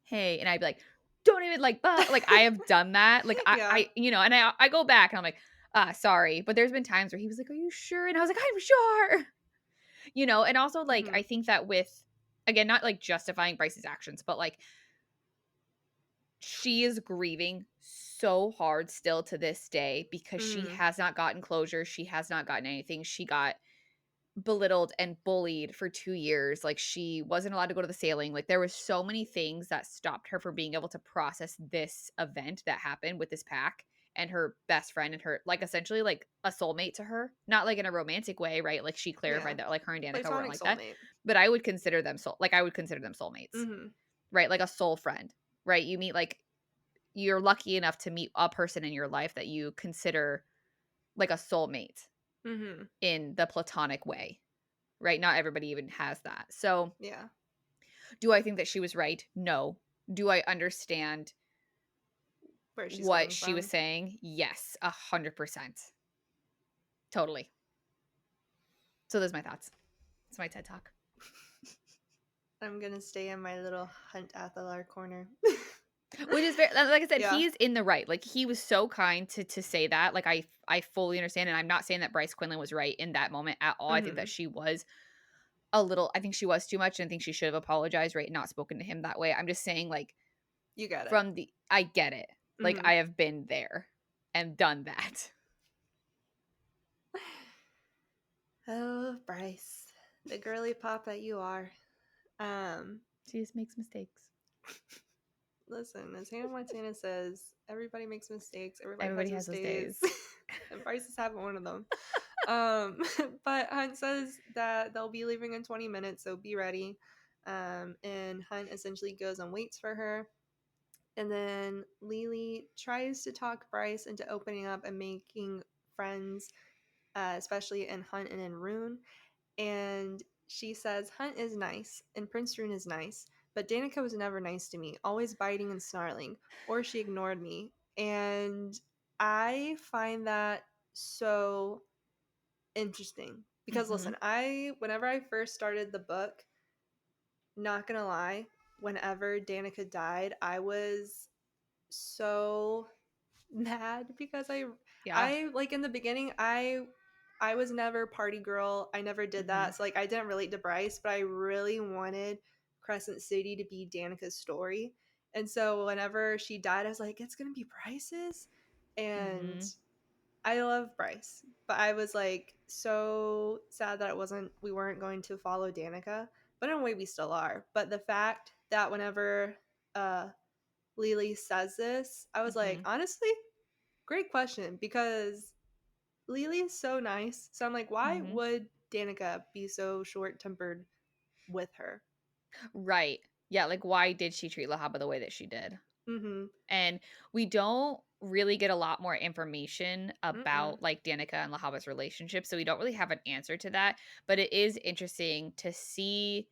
hey, and I'd be like, don't even like I have done that. Like Yeah. and I go back and I'm like, sorry. But there's been times where he was like, are you sure? And I was like, I'm sure. And also like Mm-hmm. I think that with, again, not like justifying Bryce's actions, but like she is grieving so hard still to this day because she Mm-hmm. has not gotten closure. She has not gotten anything. She got belittled and bullied for 2 years. Like, she wasn't allowed to go to the sailing. Like, there was so many things that stopped her from being able to process this event that happened with this pack and her best friend and her, like, essentially like a soulmate to her. Not like in a romantic way, right? Like, she Yeah. clarified that like her and Danica weren't Platonic like that. soulmate. But I would consider them I would consider them soulmates. Mm-hmm. Right? Like a soul friend. Right? You meet like you're lucky enough to meet a person in your life that you consider like a soulmate Mm-hmm. in the platonic way, right? Not everybody even has that. So, Yeah. do I think that she was right? No. Do I understand Where she's what coming she was from. saying? Yes, 100%. Totally. So, those are my thoughts. It's my TED Talk. I'm gonna stay in my little Hunt Athalar corner. Which is very, like I said, Yeah. he's in the right. Like, he was so kind to say that. Like, I fully understand, and I'm not saying that Bryce Quinlan was right in that moment at all. I think that Mm-hmm. she was I think she was too much, and I think she should have apologized, right? Not spoken to him that way. I'm just saying, like, You got it. I get it. Like, Mm-hmm. I have been there and done that. Oh, Bryce, the girly pop that you are. Um, She just makes mistakes. Listen, as Hannah Montana says, everybody makes mistakes. Everybody has Everybody has those those days, days. and Bryce is having one of them. Um, but Hunt says that they'll be leaving in 20 minutes, so be ready. And Hunt essentially goes and waits for her. And then Lily tries to talk Bryce into opening up and making friends, especially in Hunt and in Rune. And she says, Hunt is nice, and Prince Rune is nice, but Danica was never nice to me, always biting and snarling, or she ignored me. And I find that so interesting. Because Mm-hmm. listen, whenever I first started the book, not gonna lie, whenever Danica died, I was so mad because Yeah. I like in the beginning I was never party girl. I never did Mm-hmm. that. So like I didn't relate to Bryce, but I really wanted Crescent City to be Danica's story. And so whenever she died, I was like, it's gonna be Bryce's. And Mm-hmm. I love Bryce, but I was like so sad that we weren't going to follow Danica. But in a way, we still are. But the fact that whenever uh, Lily says this, I was like, Mm-hmm. honestly, great question because Lily is so nice. So I'm like, why Mm-hmm. would Danica be so short tempered with her? Right. Yeah, like why did she treat Lahaba the way that she did? Mm-hmm. And we don't really get a lot more information Mm-mm. about like Danica and Lahaba's relationship, so we don't really have an answer to that. But it is interesting to see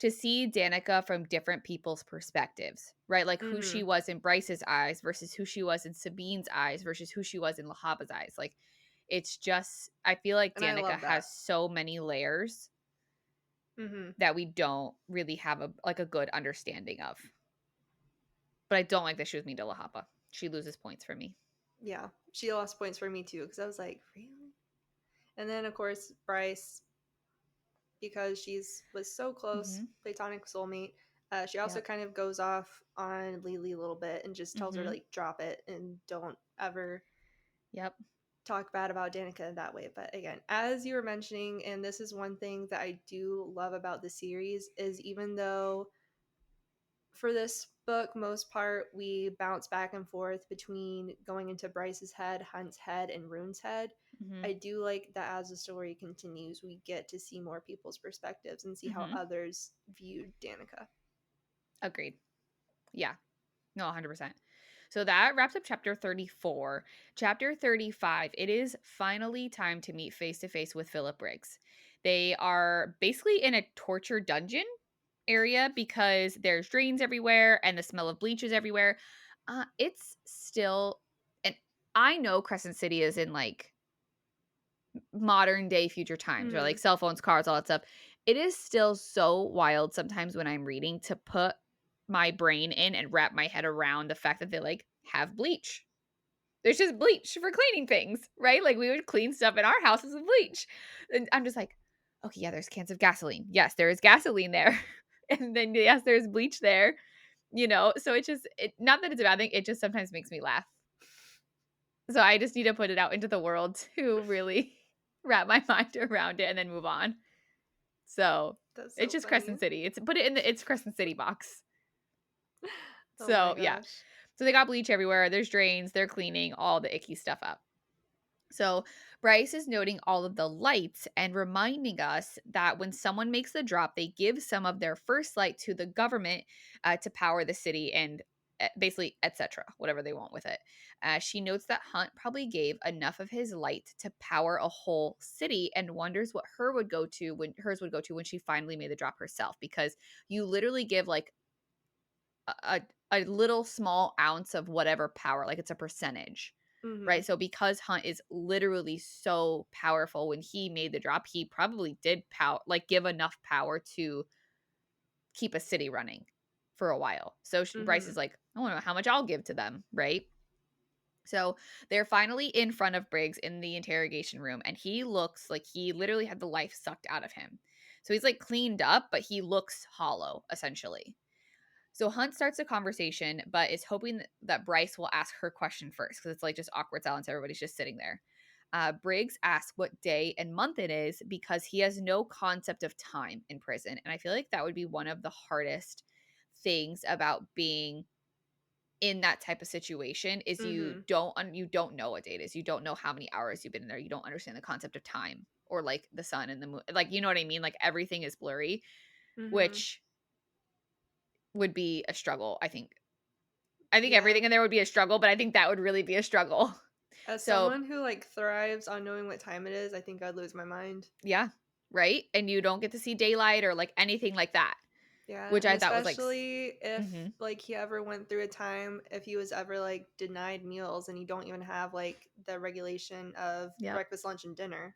Danica from different people's perspectives, right? Like who she Mm-hmm. was in Bryce's eyes versus who she was in Sabine's eyes versus who she was in Lahaba's eyes. Like it's just I feel like And I Danica love that. has so many layers Mm-hmm. that we don't really have a good understanding of. But I don't like that she was mean to Lahaba. She loses points for me. Yeah. She lost points for me too because I was like, really? And then of course Bryce, because she's was so close, Mhm. platonic soulmate. She also Yep. kind of goes off on Lily a little bit and just tells her Mhm. like drop it and don't ever Yep. talk bad about Danica that way. But again, as you were mentioning, and this is one thing that I do love about the series, is even though for this book, most part, we bounce back and forth between going into Bryce's head, Hunt's head, and Rune's head. Mhm. I do like that as the story continues, we get to see more people's perspectives and see how Mhm. others viewed Danica. Agreed. Yeah. No, 100%. So that wraps up chapter 34. Chapter 35, it is finally time to meet face to face with Philip Briggs. They are basically in a torture dungeon area because there's drains everywhere and the smell of bleach is everywhere. It's still, and I know Crescent City is in like modern day future times or Mm-hmm. like cell phones, cars, all that stuff. It is still so wild sometimes when I'm reading to put my brain in and wrap my head around the fact that they like have bleach. There's just bleach for cleaning things, right? Like we would clean stuff in our houses with bleach. And I'm just like, okay, yeah, there's cans of gasoline. Yes, there is gasoline there. And then yes, there's bleach there. So not that it's a bad thing, it just sometimes makes me laugh. So I just need to put it out into the world to really wrap my mind around it and then move on. So That's it's so just funny. Crescent City. It's put it in the it's Crescent City box. Oh my So yeah. gosh. So they got bleach everywhere. There's drains. They're cleaning all the icky stuff up. So Bryce is noting all of the lights and reminding us that when someone makes the drop, they give some of their first light to the government to power the city and basically etc. Whatever they want with it. She notes that Hunt probably gave enough of his light to power a whole city and wonders what hers would go to when she finally made the drop herself, because you literally give like a, a little small ounce of whatever power, like it's a percentage, Mm-hmm. right? So because Hunt is literally so powerful, when he made the drop, he probably did give enough power to keep a city running for a while. So Bryce Mm-hmm. is like, I don't know how much I'll give to them, right? So they're finally in front of Briggs in the interrogation room, and he looks like he literally had the life sucked out of him. So he's like cleaned up, but he looks hollow, essentially. So Hunt starts a conversation, but is hoping that Bryce will ask her question first, because it's like just awkward silence. Everybody's just sitting there. Briggs asks what day and month it is because he has no concept of time in prison. And I feel like that would be one of the hardest things about being in that type of situation is Mm-hmm. you don't know what day it is. You don't know how many hours you've been in there. You don't understand the concept of time or like the sun and the moon. Like, you know what I mean? Like everything is blurry, Mm-hmm. which would be a struggle, I think. I think Yeah. everything in there would be a struggle, but I think that would really be a struggle. As So, someone who like thrives on knowing what time it is, I think I'd lose my mind. yeah, right? And you don't get to see daylight or like anything like that, Yeah, which and I thought was like, especially if mm-hmm, like he ever went through a time if he was ever like denied meals and you don't even have like the regulation of yep, breakfast, lunch, and dinner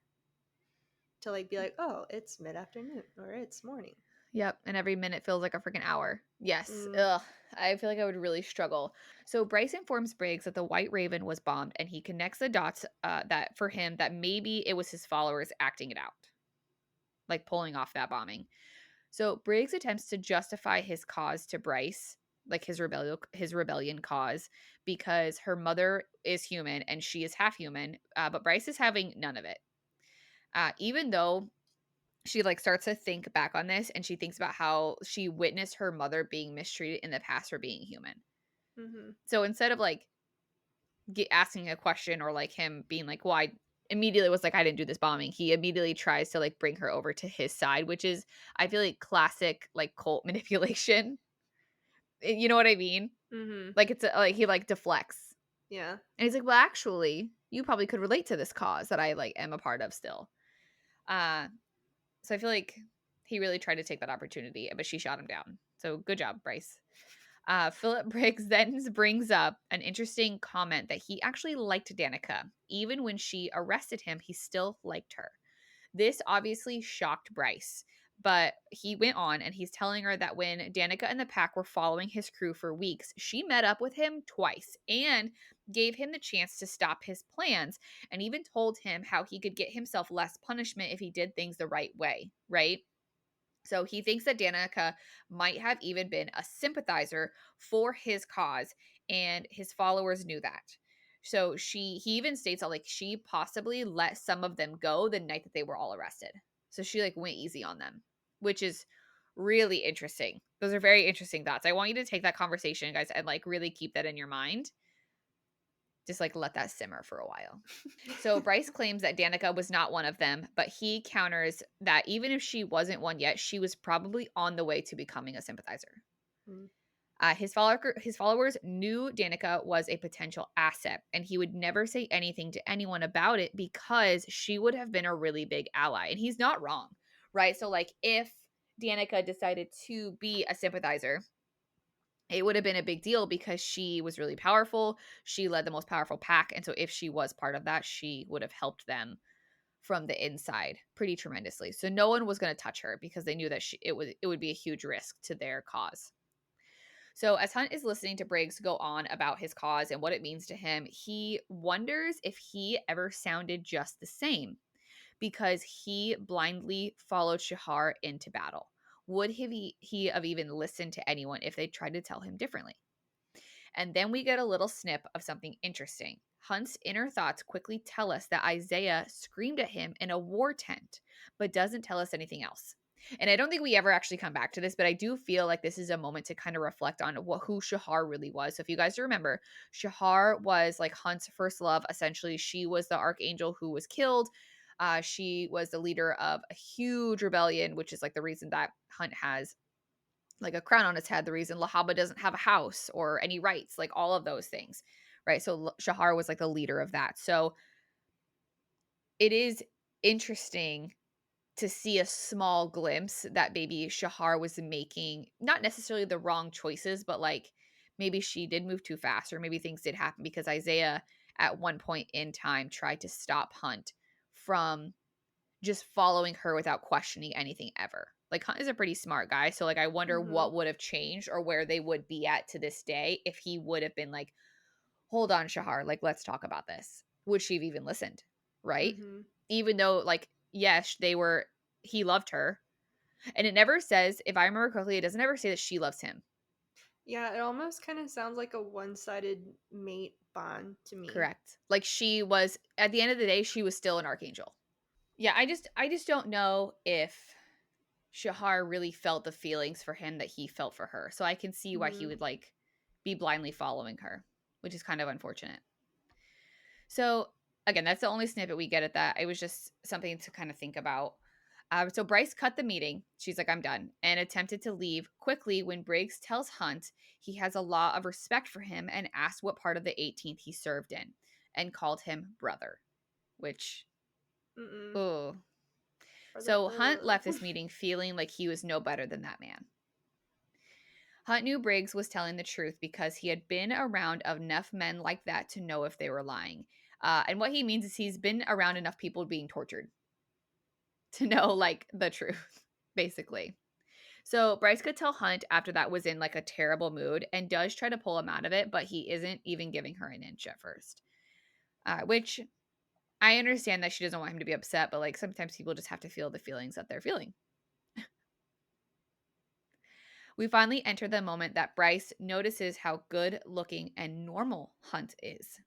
to like be like, oh, it's mid afternoon or it's morning. yep. And every minute feels like a freaking hour. Yes. Mm, Ugh. I feel like I would really struggle. So Bryce informs Briggs that the White Raven was bombed, and he connects the dots that for him that maybe it was his followers acting it out, like pulling off that bombing. So Briggs attempts to justify his cause to Bryce, like his rebellion cause, because her mother is human and she is half human, but Bryce is having none of it. Even though she like starts to think back on this and she thinks about how she witnessed her mother being mistreated in the past for being human. Mm-hmm. So instead of like asking a question or like him being like, well, I immediately was like, I didn't do this bombing. He immediately tries to like bring her over to his side, which is, I feel like, classic like cult manipulation. You know what I mean? Mm-hmm. Like it's like he like deflects. Yeah. And he's like, well, actually, you probably could relate to this cause that I like am a part of still. Uh so I feel like he really tried to take that opportunity, but she shot him down. So good job, Bryce. Philip Briggs then brings up an interesting comment that he actually liked Danica. Even when she arrested him, he still liked her. This obviously shocked Bryce, but he went on and he's telling her that when Danica and the pack were following his crew for weeks, she met up with him twice and gave him the chance to stop his plans, and even told him how he could get himself less punishment if he did things the right way, right? So he thinks that Danica might have even been a sympathizer for his cause, and his followers knew that. So he even states that like she possibly let some of them go the night that they were all arrested. So she like went easy on them, which is really interesting. Those are very interesting thoughts. I want you to take that conversation, guys, and like really keep that in your mind. Just like let that simmer for a while. So Bryce claims that Danica was not one of them, but he counters that even if she wasn't one yet, she was probably on the way to becoming a sympathizer. Mm-hmm. His followers knew Danica was a potential asset, and he would never say anything to anyone about it because she would have been a really big ally. And he's not wrong, right? So, like, if Danica decided to be a sympathizer, it would have been a big deal because she was really powerful. She led the most powerful pack. And so, if she was part of that, she would have helped them from the inside pretty tremendously. So no one was going to touch her because they knew that it would be a huge risk to their cause. So as Hunt is listening to Briggs go on about his cause and what it means to him, he wonders if he ever sounded just the same because he blindly followed Shahar into battle. Would he have even listened to anyone if they tried to tell him differently? And then we get a little snip of something interesting. Hunt's inner thoughts quickly tell us that Isaiah screamed at him in a war tent, but doesn't tell us anything else. And I don't think we ever actually come back to this, but I do feel like this is a moment to kind of reflect on who Shahar really was. So if you guys remember, Shahar was like Hunt's first love. Essentially, she was the archangel who was killed. She was the leader of a huge rebellion, which is like the reason that Hunt has like a crown on his head, the reason Lahaba doesn't have a house or any rights, like all of those things, right? So Shahar was like the leader of that. So it is interesting to see a small glimpse that maybe Shahar was making not necessarily the wrong choices, but like maybe she did move too fast, or maybe things did happen because Isaiah at one point in time tried to stop Hunt from just following her without questioning anything ever. Like Hunt is a pretty smart guy, so like I wonder Mm-hmm. what would have changed or where they would be at to this day if he would have been like, "Hold on, Shahar, like let's talk about this." Would she have even listened? Right? Mm-hmm. Even though like yes, he loved her. And it never says, if I remember correctly, it doesn't ever say that she loves him. Yeah, it almost kind of sounds like a one-sided mate bond to me. Correct. Like she was at the end of the day, she was still an archangel. Yeah, I just don't know if Shahar really felt the feelings for him that he felt for her. So I can see why he Mm-hmm. would like be blindly following her, which is kind of unfortunate. So again, that's the only snippet we get at that. It was just something to kind of think about. So Bryce cut the meeting. She's like, I'm done, and attempted to leave quickly when Briggs tells Hunt he has a lot of respect for him and asked what part of the 18th he served in and called him brother, which, Mm-mm. oh. Brother, So Hunt brother. left this meeting feeling like he was no better than that man. Hunt knew Briggs was telling the truth because he had been around enough men like that to know if they were lying. And what he means is he's been around enough people being tortured to know like the truth, basically. So Bryce could tell Hunt after that was in like a terrible mood and does try to pull him out of it, but he isn't even giving her an inch at first. Which I understand that she doesn't want him to be upset, but like sometimes people just have to feel the feelings that they're feeling. We finally enter the moment that Bryce notices how good looking and normal Hunt is,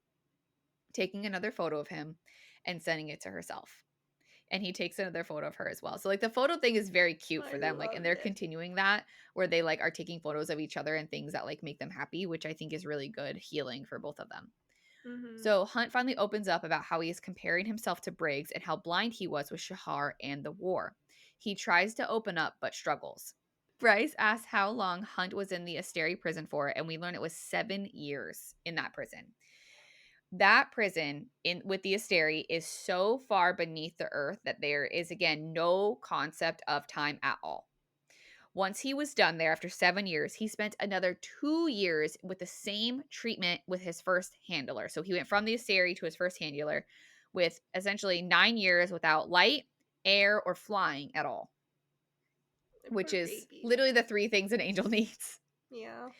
taking another photo of him and sending it to herself. And he takes another photo of her as well. So like the photo thing is very cute I for them. Like, and loved they're it. continuing that where they like are taking photos of each other and things that like make them happy, which I think is really good healing for both of them. Mm-hmm. So Hunt finally opens up about how he is comparing himself to Briggs and how blind he was with Shahar and the war. He tries to open up but struggles. Bryce asks how long Hunt was in the Asteri prison for, and we learn it was 7 years in that prison. That prison in with the Asteri is so far beneath the earth that there is again no concept of time at all. Once he was done there after 7 years, he spent another 2 years with the same treatment with his first handler. So he went from the Asteri to his first handler with essentially 9 years without light, air, or flying at all, which Poor is baby. literally the 3 things an angel needs. Yeah.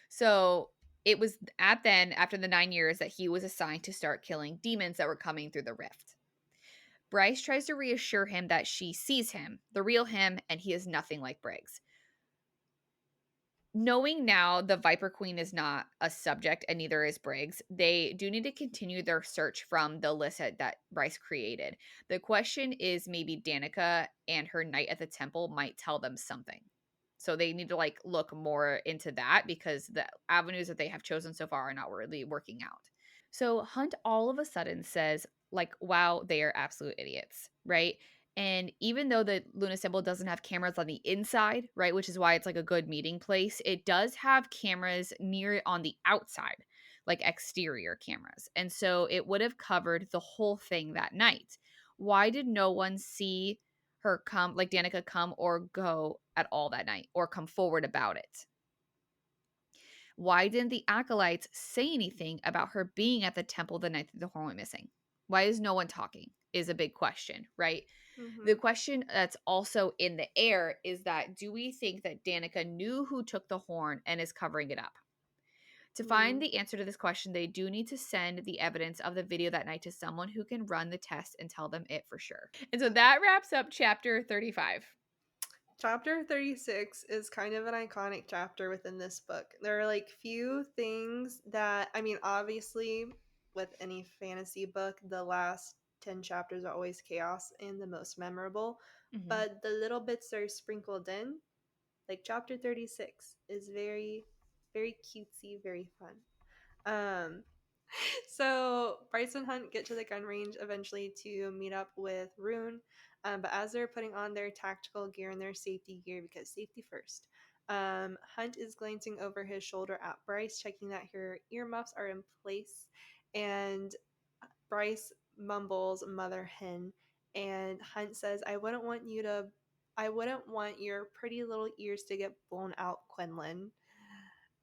So it was at then, after the 9 years, that he was assigned to start killing demons that were coming through the rift. Bryce tries to reassure him that she sees him, the real him, and he is nothing like Briggs. Knowing now the Viper Queen is not a subject and neither is Briggs, they do need to continue their search from the list that Bryce created. The question is maybe Danica and her night at the temple might tell them something. So they need to like look more into that because the avenues that they have chosen so far are not really working out. So Hunt all of a sudden says, like, wow, they are absolute idiots, right? And even though the Luna symbol doesn't have cameras on the inside, right, which is why it's like a good meeting place, it does have cameras near on the outside, like exterior cameras. And so it would have covered the whole thing that night. Why did no one see her come, like Danica come or go at all that night or come forward about it? Why didn't the acolytes say anything about her being at the temple the night that the horn went missing? Why is no one talking? Is a big question, right? Mm-hmm. The question that's also in the air is that do we think that Danica knew who took the horn and is covering it up? To find Mm. the answer to this question, they do need to send the evidence of the video that night to someone who can run the test and tell them it for sure. And so that wraps up chapter 35. Chapter 36 is kind of an iconic chapter within this book. There are like few things that, I mean, obviously, with any fantasy book, the last 10 chapters are always chaos and the most memorable. Mm-hmm. But the little bits that are sprinkled in, like chapter 36, is very, very cutesy, very fun. Um, so Bryce and Hunt get to the gun range eventually to meet up with Rune. But as they're putting on their tactical gear and their safety gear, because safety first, Hunt is glancing over his shoulder at Bryce, checking that her earmuffs are in place. And Bryce mumbles "mother hen," and Hunt says, I wouldn't want your pretty little ears to get blown out, Quinlan."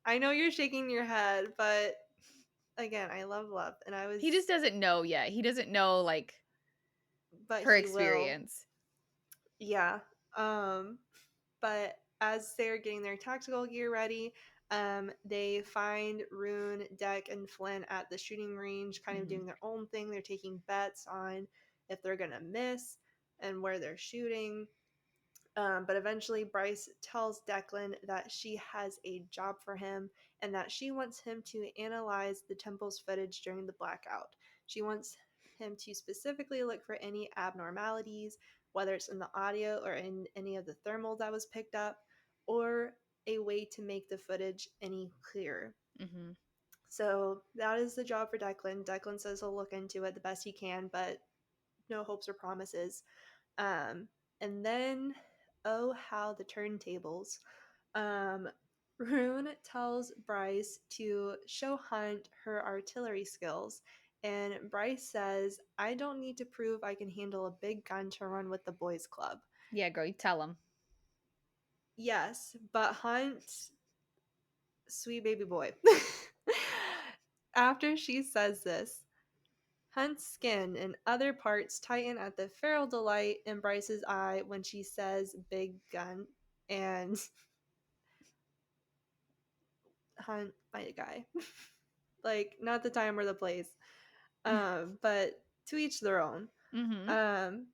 I know you're shaking your head, but again, I love love, and I was, He just doesn't know yet. He doesn't know like but her he will. experience. Yeah. Um, but as they're getting their tactical gear ready, they find Rune, Deck, and Flynn at the shooting range, kind of Mm-hmm. doing their own thing. They're taking bets on if they're gonna miss and where they're shooting. But eventually, Bryce tells Declan that she has a job for him and that she wants him to analyze the temple's footage during the blackout. She wants him to specifically look for any abnormalities, whether it's in the audio or in any of the thermal that was picked up, or a way to make the footage any clearer. Mm-hmm. So that is the job for Declan. Declan says he'll look into it the best he can, but no hopes or promises. Um, and then, oh, how the turntables. Um, Rune tells Bryce to show Hunt her artillery skills, and Bryce says, I don't need to prove I can handle a big gun to run with the boys' club. Yeah, girl, you tell him. Yes, but Hunt, sweet baby boy. After she says this, Hunt's skin and other parts tighten at the feral delight in Bryce's eye when she says big gun. And Hunt, my guy. Like, not the time or the place. But to each their own. Mm-hmm. Um,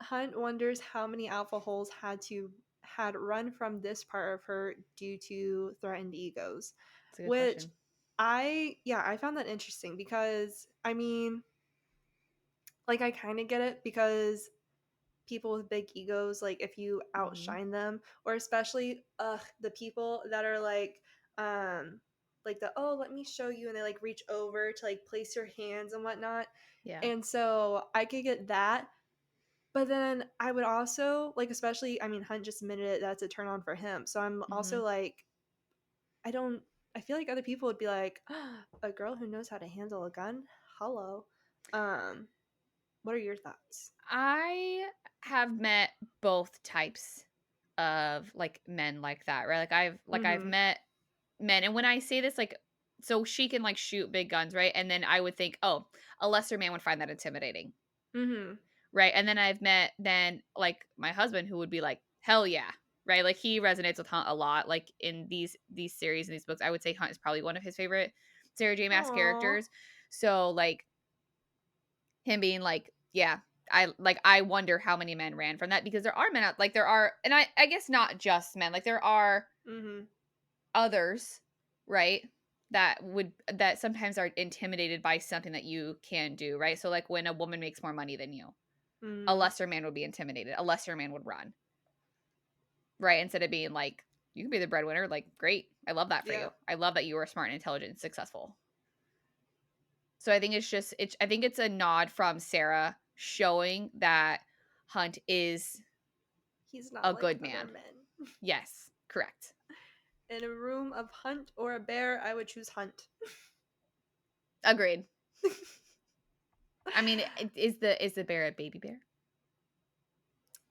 Hunt wonders how many alpha holes had to had run from this part of her due to threatened egos, That's a good which question. I found that interesting because I mean, like I kind of get it because people with big egos, like if you Mm-hmm. outshine them, or especially the people that are like the, oh, let me show you, and they like reach over to like place your hands and whatnot. Yeah. And so I could get that. But then I would also like, especially, I mean, Hunt just admitted it, that's a turn on for him. So I'm Mm-hmm. also like, I don't, I feel like other people would be like, a girl who knows how to handle a gun? Hello. Um, what are your thoughts? I have met both types of like men like that, right? I've Mm met men, and when I say this, like, so she can like shoot big guns, right? And then I would think, oh, a lesser man would find that intimidating, hmm. Mm hmm. right? And then I've met then like my husband who would be like, hell yeah, right? Like he resonates with Hunt a lot. Like in these series and these books, I would say Hunt is probably one of his favorite Sarah J. Maas Aw. characters. So like him being like, yeah, I wonder how many men ran from that, because there are men out, like there are, and I guess not just men, like there are Mm hmm. others, right? That sometimes are intimidated by something that you can do, right? So like when a woman makes more money than you, a Mm lesser man would be intimidated. A lesser man would run, right? Instead of being like, you can be the breadwinner, like great. I love that hmm. for Yeah. you. I love that you are smart and intelligent and successful. So I think I think it's a nod from Sarah showing that Hunt is He's not a like good other man. men. Yes, correct. In a room of Hunt or a bear, I would choose Hunt. Agreed. I mean, is the bear a baby bear?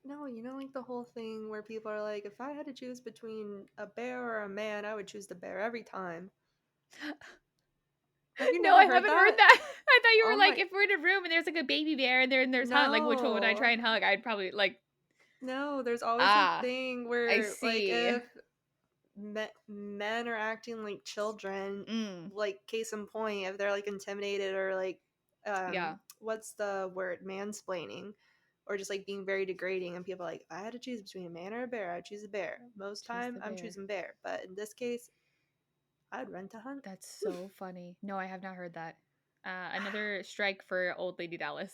No, you know, like the whole thing where people are like, if I had to choose between a bear or a man, I would choose the bear every time. Have you No, never I heard haven't heard that? that. I thought you Oh were like, my. if we're in a room and there's like a baby bear and there's Hunt, like which one would I try No. and hug? I'd probably like, No, there's always a ah, thing I where, like, see. if men are acting like children, Mm, like, case in point, if they're, like, intimidated or, like, yeah, what's the word? Mansplaining. Or just, like, being very degrading, and people are like, if I had to choose between a man or a bear, I'd choose a bear. Most choose time, the I'm bear. choosing bear. But in this case, I'd rent a Hunt. That's so funny. No, I have not heard that. Another strike for old lady Dallas.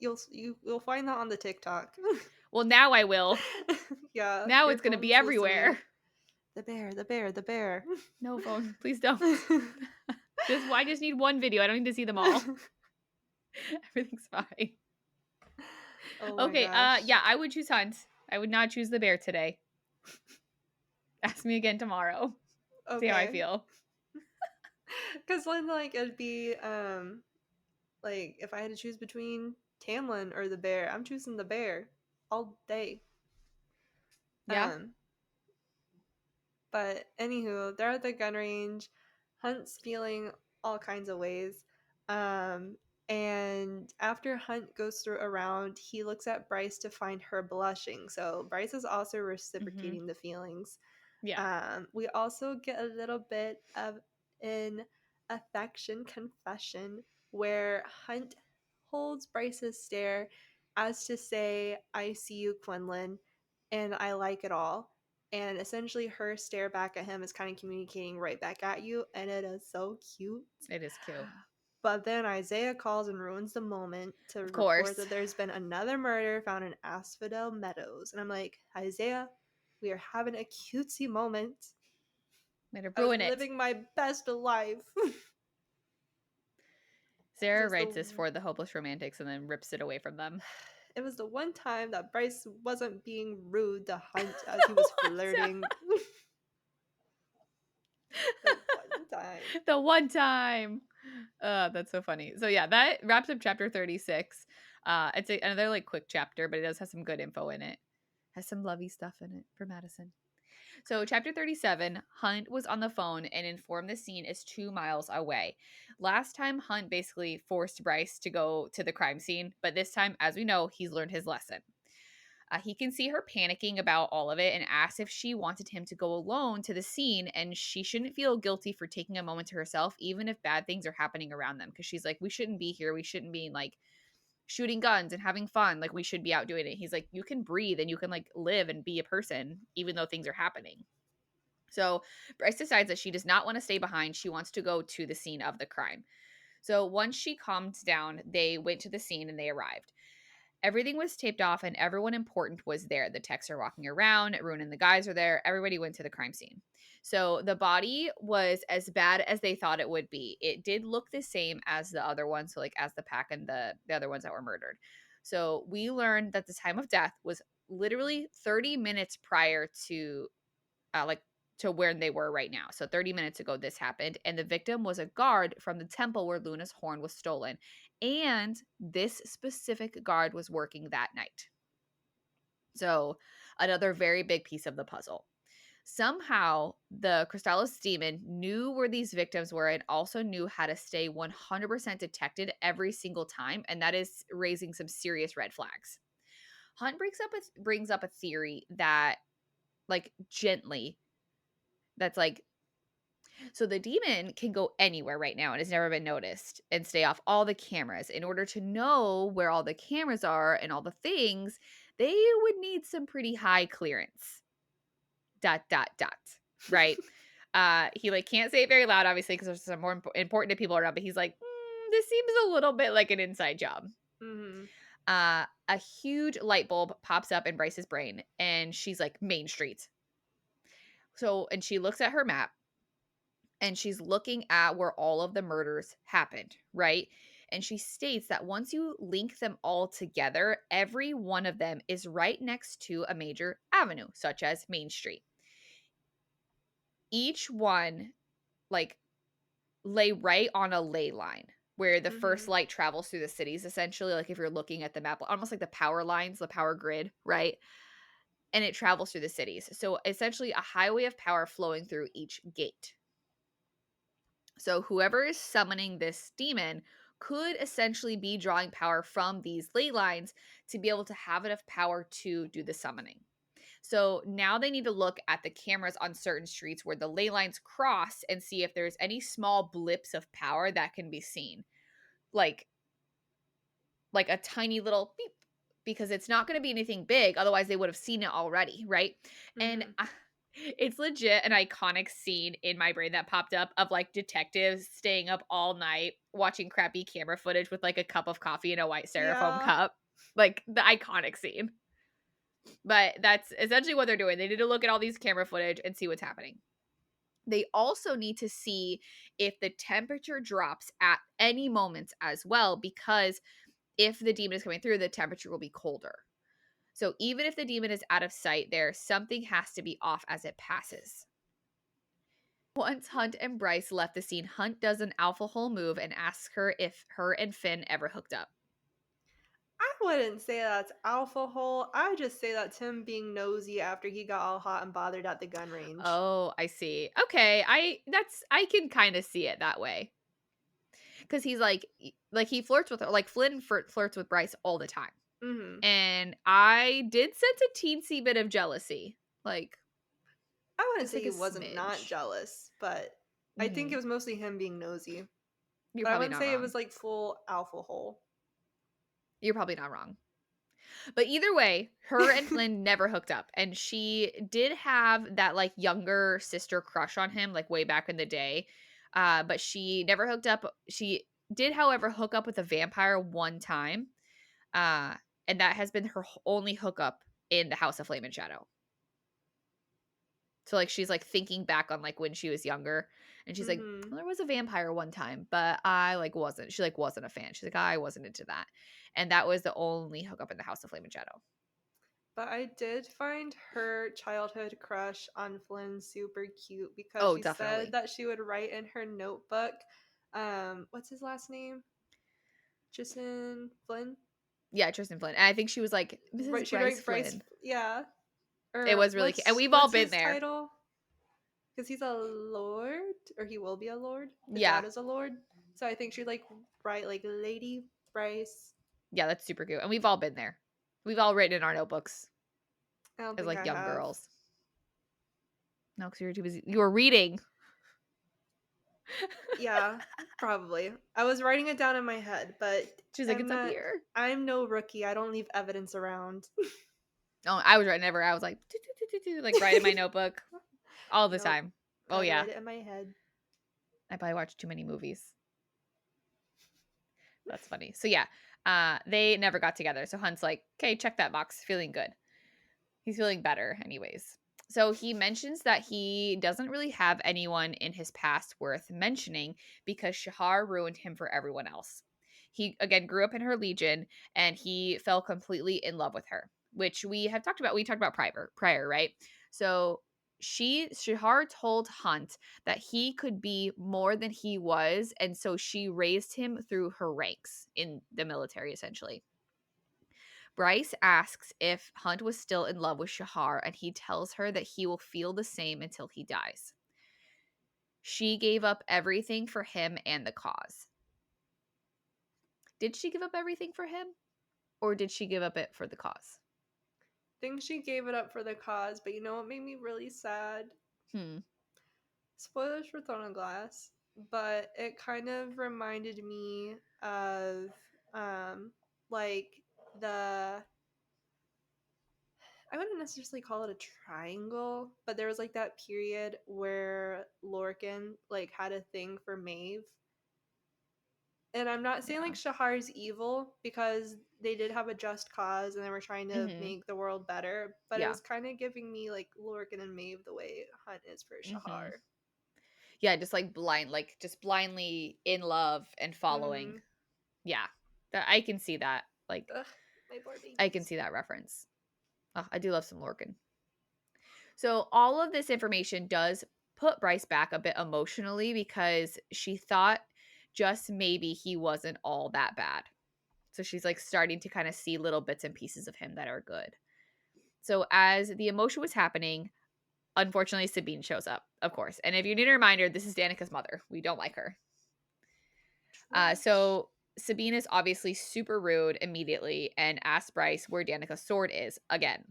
You'll find that on the TikTok. Well, now I will. Yeah, Now your it's gonna be phone's listening. everywhere. The bear, the bear, the bear. No phone, please don't. I just need one video. I don't need to see them all. Everything's fine. Oh my Okay, gosh. yeah, I would choose Hunt. I would not choose the bear today. Ask me again tomorrow. See how I Okay. feel. Because then, like, it'd be, like, if I had to choose between Tamlin or the bear, I'm choosing the bear all day. Yeah. Um, but anywho, they're at the gun range. Hunt's feeling all kinds of ways. Um, and after Hunt goes through a round, he looks at Bryce to find her blushing. So Bryce is also Mm-hmm. reciprocating the feelings. Yeah. We also get a little bit of an affection confession where Hunt holds Bryce's stare as to say, I see you, Quinlan, and I like it all. And essentially, her stare back at him is kind of communicating right back at you, and it is so cute. It is cute. But then Isaiah calls and ruins the moment to Of report course. that there's been another murder found in Asphodel Meadows. And I'm like, Isaiah, we are having a cutesy moment. Made to I was ruin it. living my best life. Because Sarah writes this for the hopeless romantics and then rips it away from them. it was the one time that Bryce wasn't being rude to Hunt as he was flirting. The one time. The one time. That's so funny. So yeah, that wraps up chapter 36. It's another like quick chapter, but it does have some good info in it. Has some lovey stuff in it for Madison. So, chapter 37, Hunt was on the phone and informed the scene is 2 miles away. Last time, Hunt basically forced Bryce to go to the crime scene, but this time, as we know, he's learned his lesson. He can see her panicking about all of it and asks if she wanted him to go alone to the scene, and she shouldn't feel guilty for taking a moment to herself, even if bad things are happening around them. Because she's like, we shouldn't be here. We shouldn't be like shooting guns and having fun. Like, we should be out doing it. He's like, you can breathe and you can like live and be a person even though things are happening. So Bryce decides that she does not want to stay behind. She wants to go to the scene of the crime. So once she calmed down, they went to the scene and they arrived. Everything was taped off and everyone important was there. The techs are walking around, Rune and the guys are there. Everybody went to the crime scene. So the body was as bad as they thought it would be. It did look the same as the other ones, so like as the pack and the other ones that were murdered. So we learned that the time of death was literally 30 minutes prior to like to where they were right now. So 30 minutes ago this happened, and the victim was a guard from the temple where Luna's horn was stolen. And this specific guard was working that night. So another very big piece of the puzzle. Somehow the Crystallis demon knew where these victims were and also knew how to stay 100% detected every single time, and that is raising some serious red flags. Hunt brings up a theory that, like, gently, that's like, so the demon can go anywhere right now and has never been noticed and stay off all the cameras. In order to know where all the cameras are and all the things, they would need some pretty high clearance. ... Right? He like can't say it very loud, obviously, because there's some more important to people around. But he's like, this seems a little bit like an inside job. Mm-hmm. A huge light bulb pops up in Bryce's brain, and she's like, Main Street. So, and she looks at her map, and she's looking at where all of the murders happened, right? And she states that once you link them all together, every one of them is right next to a major avenue, such as Main Street. Each one, like, lay right on a ley line where the first Mm-hmm. light travels through the cities, essentially. Like, if you're looking at the map, almost like the power lines, the power grid, right? And it travels through the cities. So essentially a highway of power flowing through each gate. So whoever is summoning this demon could essentially be drawing power from these ley lines to be able to have enough power to do the summoning. So now they need to look at the cameras on certain streets where the ley lines cross and see if there's any small blips of power that can be seen. Like a tiny little beep, because it's not going to be anything big. Otherwise, they would have seen it already, right? And Mm-hmm. it's legit an iconic scene in my brain that popped up of like detectives staying up all night watching crappy camera footage with like a cup of coffee in a white styrofoam Yeah. cup. Like the iconic scene. But that's essentially what they're doing. They need to look at all these camera footage and see what's happening. They also need to see if the temperature drops at any moments as well, because if the demon is coming through, the temperature will be colder. So even if the demon is out of sight there, something has to be off as it passes. Once Hunt and Bryce left the scene, Hunt does an alpha hole move and asks her if her and Finn ever hooked up. I wouldn't say that's alpha hole. I just say that's him being nosy after he got all hot and bothered at the gun range. Oh, I see. Okay, I can kind of see it that way. Because he's like he flirts with her, like Flynn flirts with Bryce all the time. Mm-hmm. And I did sense a teensy bit of jealousy. Like, I wouldn't just say like a he wasn't not smidge. jealous, but I think it Mhm. was mostly him being nosy. You're But I probably wouldn't not say it wrong. was like full alpha hole. You're probably not wrong. But either way, her and Flynn never hooked up. And she did have that like younger sister crush on him, like way back in the day. But she never hooked up. She did, however, hook up with a vampire one time. Uh, and that has been her only hookup in the House of Flame and Shadow. So like she's like thinking back on like when she was younger, and she's like, Mm-hmm. well, there was a vampire one time, but I like wasn't. She like wasn't a fan. She's like, I wasn't into that, and that was the only hookup in the House of Flame and Shadow. But I did find her childhood crush on Flynn super cute because Oh, she said definitely. that she would write in her notebook, what's his last name? Jason Flynn? Yeah, Tristan Flynn. And I think she was like Right, Mrs. she'd Bryce write Bryce, Flynn. yeah. It Or was really cute, and we've all what's been his there. title? Because he's a lord, or he will be a lord. His Yeah, dad is a lord. So I think she'd like write like Lady Bryce. yeah, that's super cute, and we've all been there. We've all written in our notebooks I don't as think like I young have. girls. No, because you were too busy. You were reading. Yeah, probably. I was writing it down in my head, but She's like, I'm it's up not. here. I'm no rookie. I don't leave evidence around. Oh, I was writing everywhere. I was like, like writing my notebook all the Nope. time. Oh Gotta yeah, write it in my head. I probably watched too many movies. That's funny. So yeah, they never got together. So Hunt's like, okay, check that box. Feeling good. He's feeling better, anyways. So he mentions that he doesn't really have anyone in his past worth mentioning because Shahar ruined him for everyone else. He, again, grew up in her legion and he fell completely in love with her, which we have talked about. We talked about prior, right? So Shahar told Hunt that he could be more than he was. And so she raised him through her ranks in the military, essentially. Bryce asks if Hunt was still in love with Shahar, and he tells her that he will feel the same until he dies. She gave up everything for him and the cause. Did she give up everything for him? Or did she give up it for the cause? Think she gave it up for the cause, but you know what made me really sad? Hmm. Spoilers for Throne of Glass, but it kind of reminded me of um like the I wouldn't necessarily call it a triangle, but there was like that period where Lorcan like had a thing for Maeve. And I'm not saying like Yeah. Shahar's evil because they did have a just cause and they were trying to Mm-hmm. make the world better, but it Yeah. was kind of giving me like Lorcan and Maeve the way Hunt is for Mm-hmm. Shahar. Yeah, just like just blindly in love and following. Mm-hmm. Yeah. I can see that. Like, Ugh, my poor I can babies. see that reference. Oh, I do love some Lorcan. So all of this information does put Bryce back a bit emotionally because she thought just maybe he wasn't all that bad. So she's like starting to kind of see little bits and pieces of him that are good. So as the emotion was happening, unfortunately Sabine shows up, of course. And if you need a reminder, this is Danica's mother. We don't like her. Trash. So Sabine is obviously super rude immediately and asks Bryce where Danica's sword is again.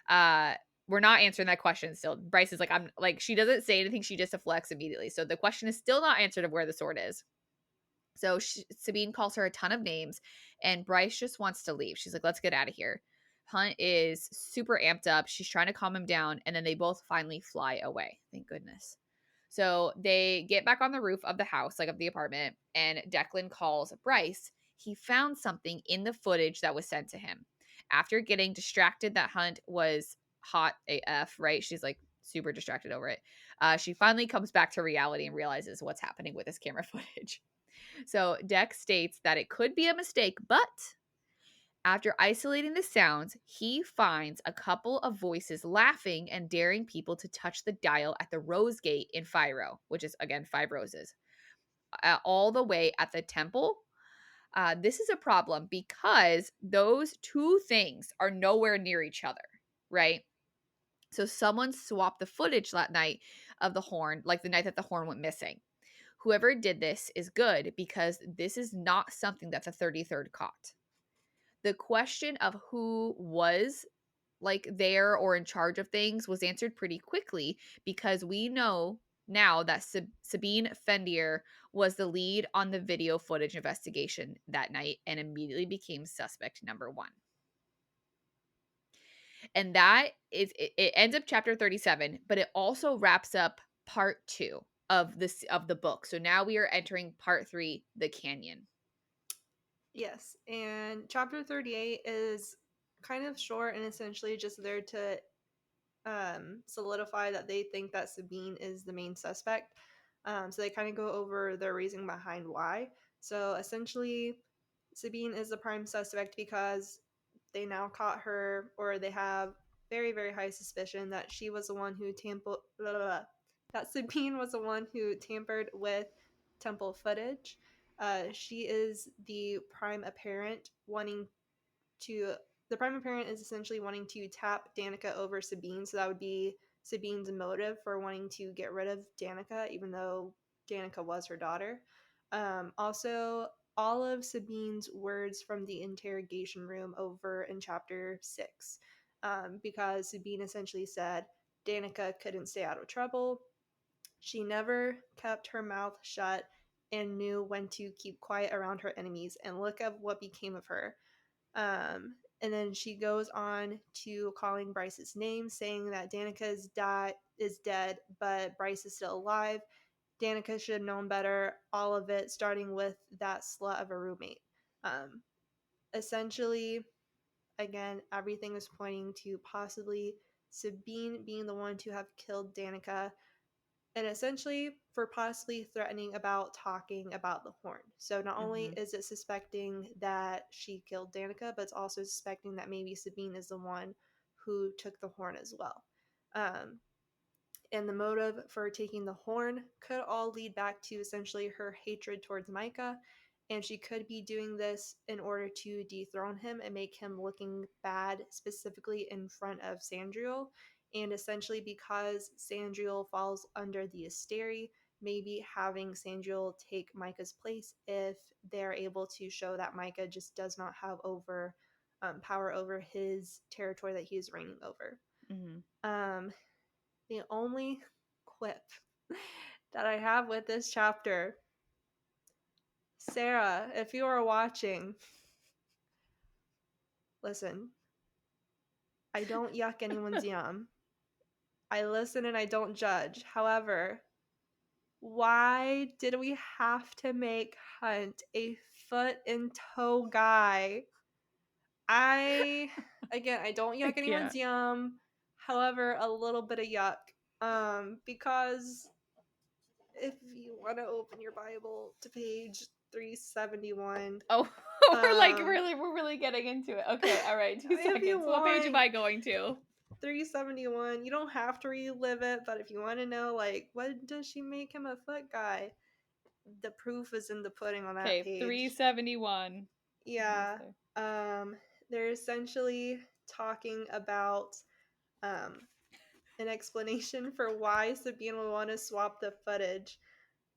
Uh, we're not answering that question still. Bryce is like, I'm like, she doesn't say anything. She just deflects immediately. So the question is still not answered of where the sword is. So Sabine calls her a ton of names, and Bryce just wants to leave. She's like, let's get out of here. Hunt is super amped up. She's trying to calm him down, and then they both finally fly away. Thank goodness. So they get back on the roof of the house, like of the apartment, and Declan calls Bryce. He found something in the footage that was sent to him. After getting distracted that Hunt was hot AF, right? She's like super distracted over it. She finally comes back to reality and realizes what's happening with this camera footage. So Dex states that it could be a mistake, but after isolating the sounds, he finds a couple of voices laughing and daring people to touch the dial at the Rose Gate in Fyro, which is again 5 roses, all the way at the temple. This is a problem because those two things are nowhere near each other, right? So someone swapped the footage that night of the horn, like the night that the horn went missing. Whoever did this is good because this is not something that the 33rd caught. The question of who was like there or in charge of things was answered pretty quickly because we know now that Sabine Fendier was the lead on the video footage investigation that night and immediately became suspect number 1. And that is it ends up chapter 37, but it also wraps up part 2 of the book. So now we are entering part 3, the canyon. Yes, and chapter 38 is kind of short and essentially just there to solidify that they think that Sabine is the main suspect. So they kind of go over their reasoning behind why. So essentially, Sabine is the prime suspect because they now caught her, or they have very, very high suspicion that she was the one who that Sabine was the one who tampered with temple footage. She is the prime apparent wanting to the prime apparent is essentially wanting to tap Danica over Sabine, so that would be Sabine's motive for wanting to get rid of Danica, even though Danica was her daughter. Also, all of Sabine's words from the interrogation room over in chapter 6, because Sabine essentially said Danica couldn't stay out of trouble. She never kept her mouth shut and knew when to keep quiet around her enemies. And look at what became of her. And then she goes on to calling Bryce's name, saying that Danica is dead, but Bryce is still alive. Danica should have known better. All of it, starting with that slut of a roommate. Essentially, again, everything is pointing to possibly Sabine being the one to have killed Danica, and essentially for possibly threatening about talking about the horn. So not only is it suspecting that she killed Danica, but it's also suspecting that maybe Sabine is the one who took the horn as well. And the motive for taking the horn could all lead back to essentially her hatred towards Micah, and she could be doing this in order to dethrone him and make him looking bad, specifically in front of Sandriel. And essentially, because Sandriel falls under the Asteri, maybe having Sandriel take Micah's place if they're able to show that Micah just does not have power over his territory that he is reigning over. The only quip that I have with this chapter, Sarah, if you are watching, listen, I don't yuck anyone's yum. I listen and I don't judge. However, why did we have to make Hunt a foot and toe guy? I don't yuck anyone's yum. However, a little bit of yuck. Because if you want to open your Bible to page 371. Oh, we're really getting into it. Okay, all right, 2 seconds. What page am I going to? 371. You don't have to relive it, but if you want to know, like, what does she make him a foot guy? The proof is in the pudding on that page. 371. Yeah. They're essentially talking about an explanation for why Sabine would want to swap the footage.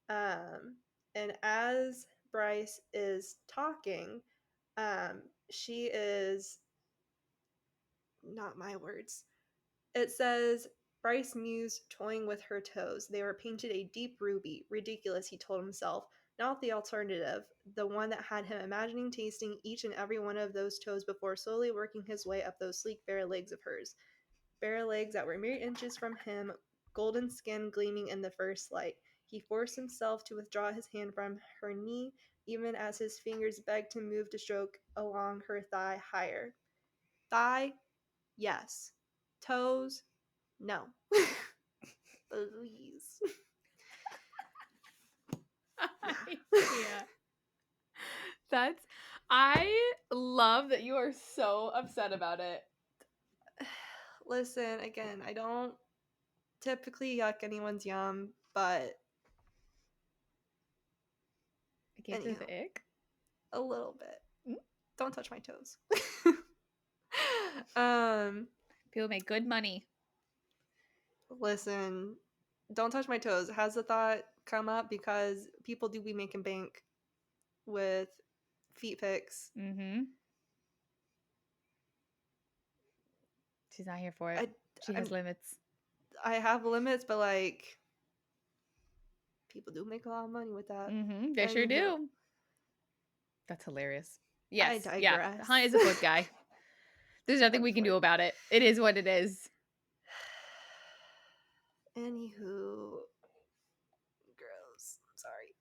And as Bryce is talking, she is not my words. It says Bryce mused, toying with her toes. They were painted a deep ruby. Ridiculous, he told himself. Not the alternative, the one that had him imagining tasting each and every one of those toes before slowly working his way up those sleek bare legs of hers. Bare legs that were mere inches from him, golden skin gleaming in the first light. He forced himself to withdraw his hand from her knee, even as his fingers begged to move to stroke along her thigh higher. Thigh? Yes. Toes? No. Please. Yeah. I love that you are so upset about it. Listen, again, I don't typically yuck anyone's yum, but I gave her the ick? A little bit. Mm? Don't touch my toes. People make good money. Listen, don't touch my toes. Has the thought come up because people do be making bank with feet pics. She's not here for it. She has limits. I have limits, but like people do make a lot of money with that. They sure do. That's hilarious. Yes. I digress. Yeah. Hunt is a foot guy. There's nothing we can do about it. It is what it is. Anywho, gross. Sorry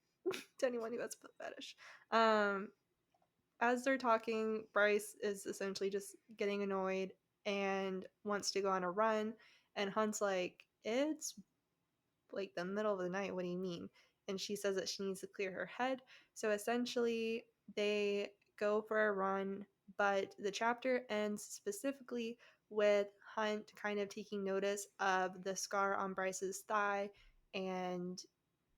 to anyone who has a foot fetish. As they're talking, Bryce is essentially just getting annoyed and wants to go on a run. And Hunt's like, it's like the middle of the night. What do you mean? And she says that she needs to clear her head. So essentially, they go for a run, but the chapter ends specifically with Hunt kind of taking notice of the scar on Bryce's thigh and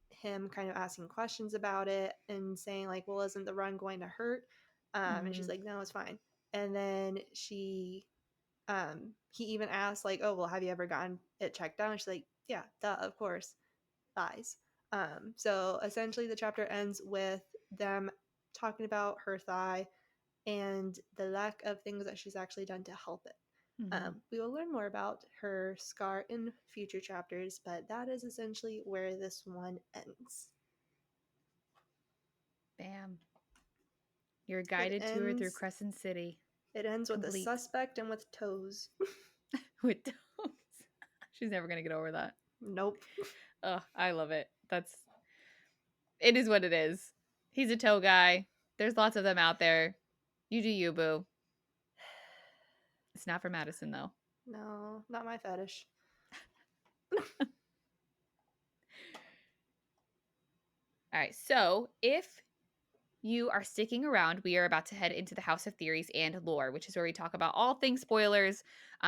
him kind of asking questions about it and saying like, well, isn't the run going to hurt? And she's like, no, it's fine. And then he even asked like, oh, well, have you ever gotten it checked out? And she's like, yeah, duh, of course. Thighs. So essentially the chapter ends with them talking about her thigh and the lack of things that she's actually done to help it. Mm-hmm. We will learn more about her scar in future chapters, but that is essentially where this one ends. Bam. Your It guided tour through ends. Crescent City. It ends with a Complete. suspect and with toes. With toes. She's never gonna get over that. Nope. Oh, I love it. It is what it is. He's a toe guy. There's lots of them out there. You do you, boo. It's not for Madison though. No, not my fetish. All right. So if you are sticking around, we are about to head into the House of Theories and Lore, which is where we talk about all things spoilers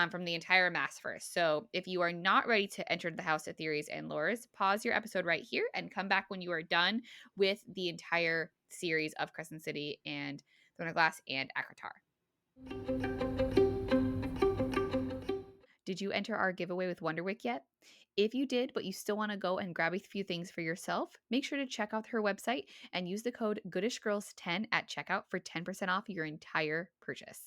from the entire Massverse. So if you are not ready to enter the House of Theories and Lores, pause your episode right here and come back when you are done with the entire series of Crescent City and Throne of Glass and Akratar. Did you enter our giveaway with Wonderwick yet? If you did, but you still want to go and grab a few things for yourself, make sure to check out her website and use the code goodishgirls10 at checkout for 10% off your entire purchase.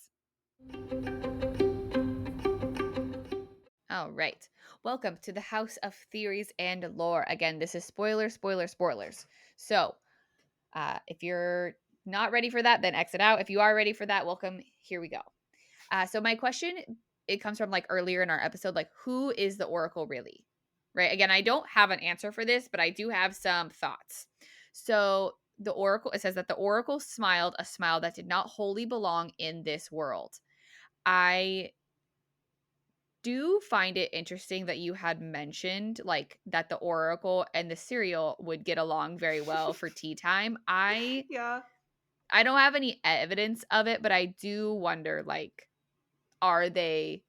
All right. Welcome to the House of Theories and Lore. Again, this is spoilers. So, if you're not ready for that, then exit out. If you are ready for that, welcome. Here we go. So my question, it comes from like earlier in our episode, like who is the Oracle really? Right? Again, I don't have an answer for this, but I do have some thoughts. So the Oracle, it says that the Oracle smiled a smile that did not wholly belong in this world. I do find it interesting that you had mentioned like that the Oracle and the cereal would get along very well for tea time. Yeah, I don't have any evidence of it, but I do wonder like are they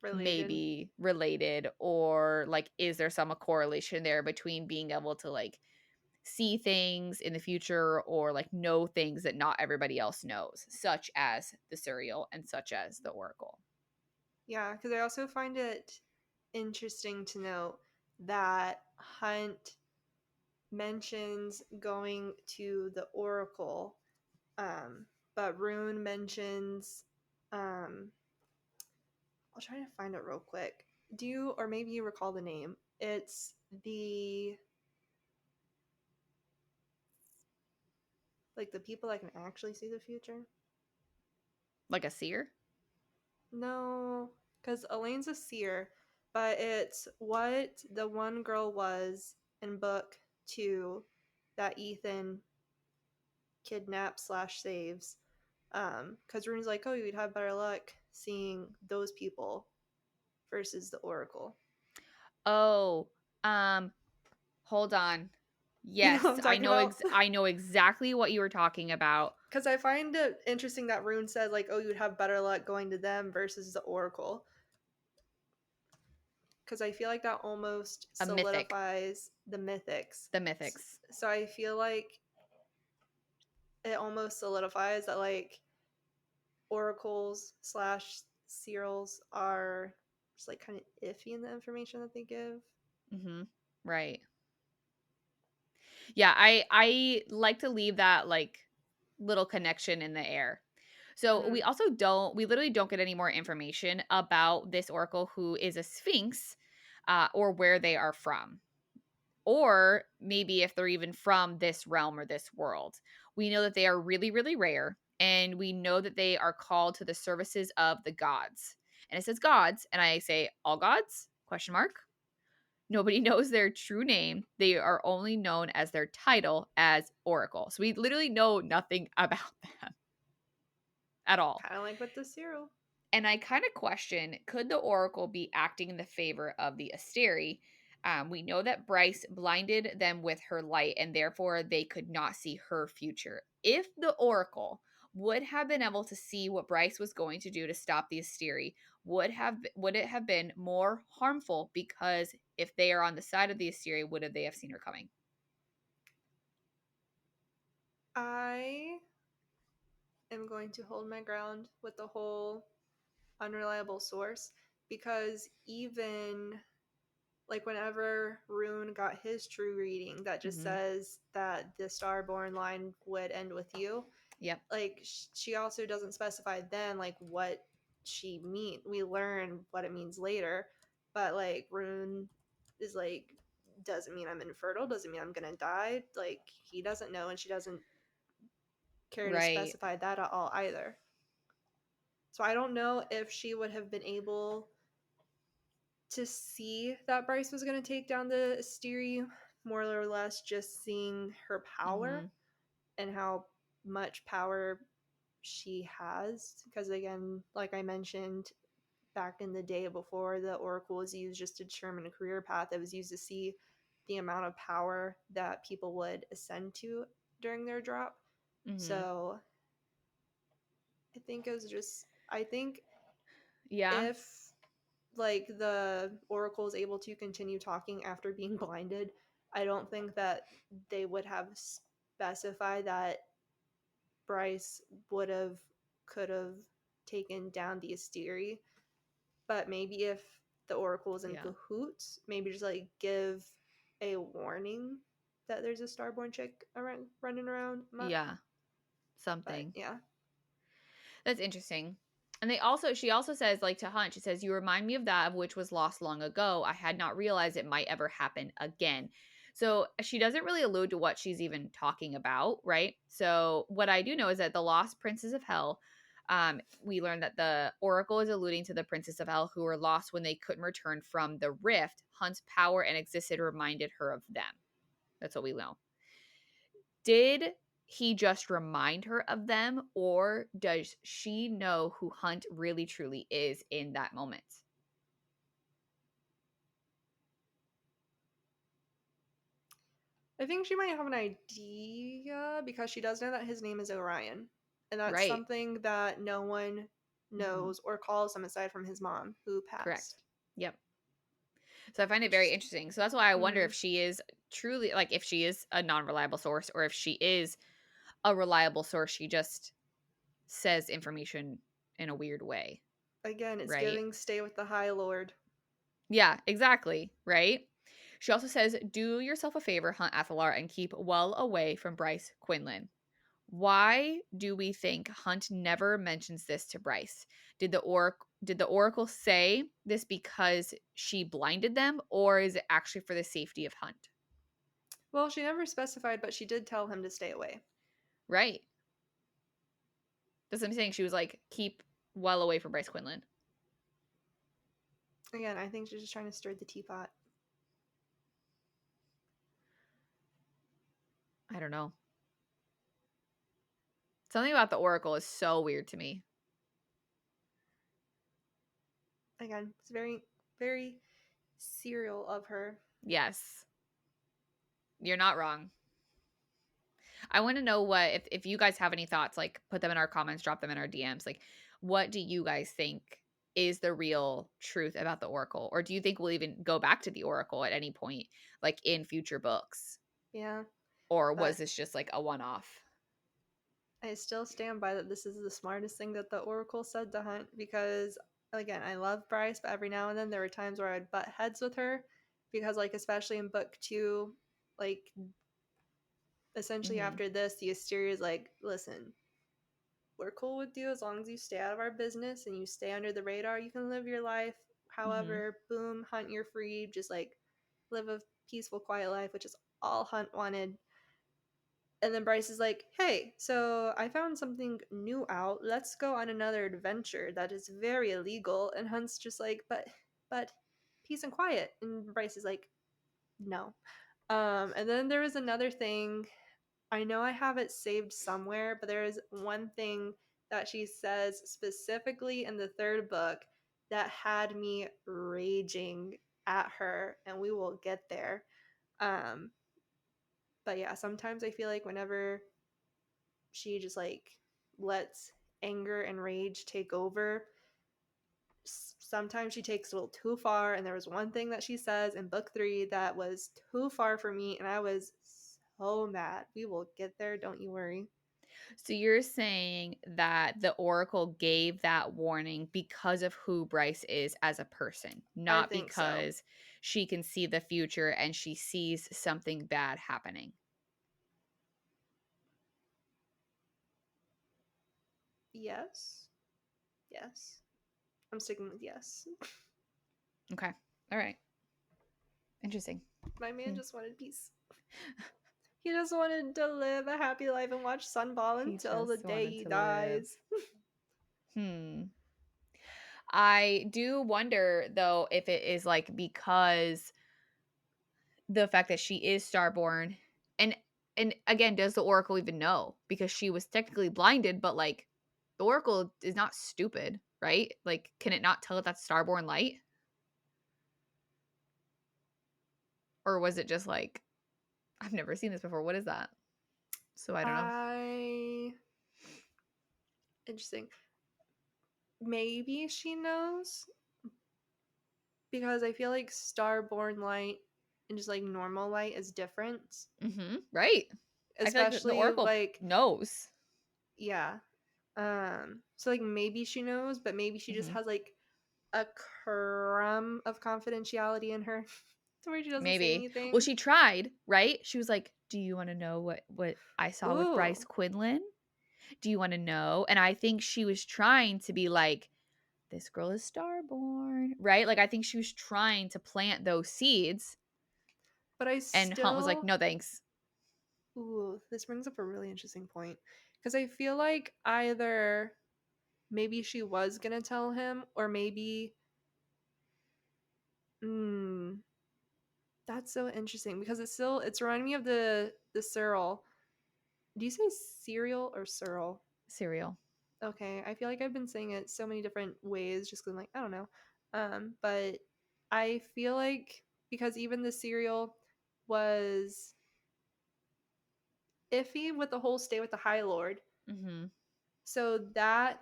related. maybe related, or like is there some correlation there between being able to like see things in the future or like know things that not everybody else knows, such as the cereal and such as the Oracle. Yeah, because I also find it interesting to note that Hunt mentions going to the Oracle, but Rune mentions, I'll try to find it real quick. Do you, or maybe you recall the name? It's the, like the people that can actually see the future? Like a seer? No, because Elaine's a seer, but it's what the one girl was in book 2 that Ethan kidnaps slash saves. Because Rune's like, oh, you'd have better luck seeing those people versus the Oracle. Oh, um hold on. You know what Yes, I'm talking about? I know exactly what you were talking about. Because I find it interesting that Rune says, like, oh, you'd have better luck going to them versus the Oracle. Because I feel like that almost A mythic. solidifies the mythics. The mythics. So I feel like it almost solidifies that, like, oracles slash serials are just, like, kind of iffy in the information that they give. Mhm. Right. Yeah, I like to leave that like little connection in the air. So Mm-hmm. we literally don't get any more information about this oracle who is a sphinx, or where they are from, or maybe if they're even from this realm or this world. We know that they are really, really rare, and we know that they are called to the services of the gods. And it says gods, and I say all gods? Question mark. Nobody knows their true name. They are only known as their title as Oracle. So we literally know nothing about them at all. Kind of like with the serial. And I kind of question, could the Oracle be acting in the favor of the Asteri? We know that Bryce blinded them with her light, and therefore they could not see her future. If the Oracle would have been able to see what Bryce was going to do to stop the Asteri, would it have been more harmful? Because if they are on the side of the Asteri, would they have seen her coming? I am going to hold my ground with the whole unreliable source, because even like whenever Rune got his true reading that just Mm-hmm. says that the Starborn line would end with you, Yep. like she also doesn't specify then like what she mean? We learn what it means later, but like Rune is like, doesn't mean I'm infertile, doesn't mean I'm gonna die. Like he doesn't know, and she doesn't care to Right. specify that at all either. So I don't know if she would have been able to see that Bryce was going to take down the Asteri, more or less just seeing her Mm-hmm. power and how much power she has. Because again, like I mentioned, back in the day before the Oracle was used just to determine a career path, it was used to see the amount of power that people would ascend to during their drop. Mm-hmm. So I think it was just, I think Yeah. if like the Oracle is able to continue talking after being blinded, I don't think that they would have specified that Bryce would have could have taken down the Asteri. But maybe if the Oracle is in Yeah. cahoots, maybe just like give a warning that there's a Starborn chick around, running around. Yeah. But Something. yeah, That's interesting. And she also says, like, to Hunt, she says, "You remind me of that of which was lost long ago. I had not realized it might ever happen again." So she doesn't really allude to what she's even talking about, right? So what I do know is that the lost princes of hell, we learned that the Oracle is alluding to the princes of hell who were lost when they couldn't return from the rift. Hunt's power and existed reminded her of them. That's what we know. Did he just remind her of them, or does she know who Hunt really truly is in that moment? I think she might have an idea because she does know that his name is Orion. And that's Right. something that no one Mm-hmm. knows or calls him aside from his mom, who Correct. passed. Yep. So I find it Which very is, interesting. So that's why I wonder mm, if she is truly, like, if she is a non-reliable source, or if she is a reliable source. She just says information in a weird way, again, it's right? giving stay with the High Lord. Yeah, exactly. Right. She also says, "Do yourself a favor, Hunt Athalar, and keep well away from Bryce Quinlan." Why do we think Hunt never mentions this to Bryce? Did the Oracle say this because she blinded them, or is it actually for the safety of Hunt? Well, she never specified, but she did tell him to stay away. Right. That's what I'm saying. She was like, keep well away from Bryce Quinlan. Again, I think she's just trying to stir the teapot. I don't know. Something about the Oracle is so weird to me. Again, it's very, very serial of her. Yes. You're not wrong. I want to know what if you guys have any thoughts, like put them in our comments, drop them in our DMs. Like, what do you guys think is the real truth about the Oracle? Or do you think we'll even go back to the Oracle at any point, like in future books? Yeah, Or was but this just like a one-off? I still stand by that this is the smartest thing that the Oracle said to Hunt because, again, I love Bryce, but every now and then there were times where I'd butt heads with her because, like, especially in book two, like, essentially Mm-hmm. after this, the Asteria is like, listen, we're cool with you as long as you stay out of our business and you stay under the radar. You can live your life. Mm-hmm. However, boom, Hunt, you're free. Just like live a peaceful, quiet life, which is all Hunt wanted. And then Bryce is like, hey, so I found something new out. Let's go on another adventure that is very illegal. And Hunt's just like, but peace and quiet. And Bryce is like, no. And then there was another thing. I know I have it saved somewhere, but there is one thing that she says specifically in the third book that had me raging at her, and we will get there. Um, but yeah, sometimes I feel like whenever she just like lets anger and rage take over, sometimes she takes a little too far. And there was one thing that she says in book three that was too far for me, and I was so mad. We will get there, don't you worry. So you're saying that the Oracle gave that warning because of who Bryce is as a person, I not think so. because she can see the future and she sees something bad happening. Yes. Yes. I'm sticking with yes. Okay. All right. Interesting. My man just wanted peace. He just wanted to live a happy life and watch Sunball He until the just day wanted he to live. dies. I do wonder though if it is like because the fact that she is starborn and again, does the Oracle even know? Because she was technically blinded, but like the Oracle is not stupid, right? Like, can it not tell it that's starborn light? Or was it just like, I've never seen this before. What is that? So I don't know. Interesting. Maybe she knows because I feel like starborn light and just like normal light is different. Right. I feel like the Especially Oracle like knows. yeah. So like maybe she knows, but maybe she just hmm has like a crumb of confidentiality in her to where she doesn't say Maybe. Well, anything. she tried, right? She was like, "Do you want to know what I saw with Bryce Ooh. Quinlan? Do you want to know?" And I think she was trying to be like, "This girl is starborn," right? Like I think she was trying to plant those seeds, But I and Hunt was like, still "No, thanks." ooh, this brings up a really interesting point. Because I feel like either maybe she was gonna tell him, or maybe hmm, that's so interesting because it's reminding me of the Cyril. Do you say cereal or Cyril? Cereal. Okay, I feel like I've been saying it so many different ways just because I'm like, I don't know. But I feel like because even the cereal was iffy with the whole stay with the High Lord. Mm-hmm. So that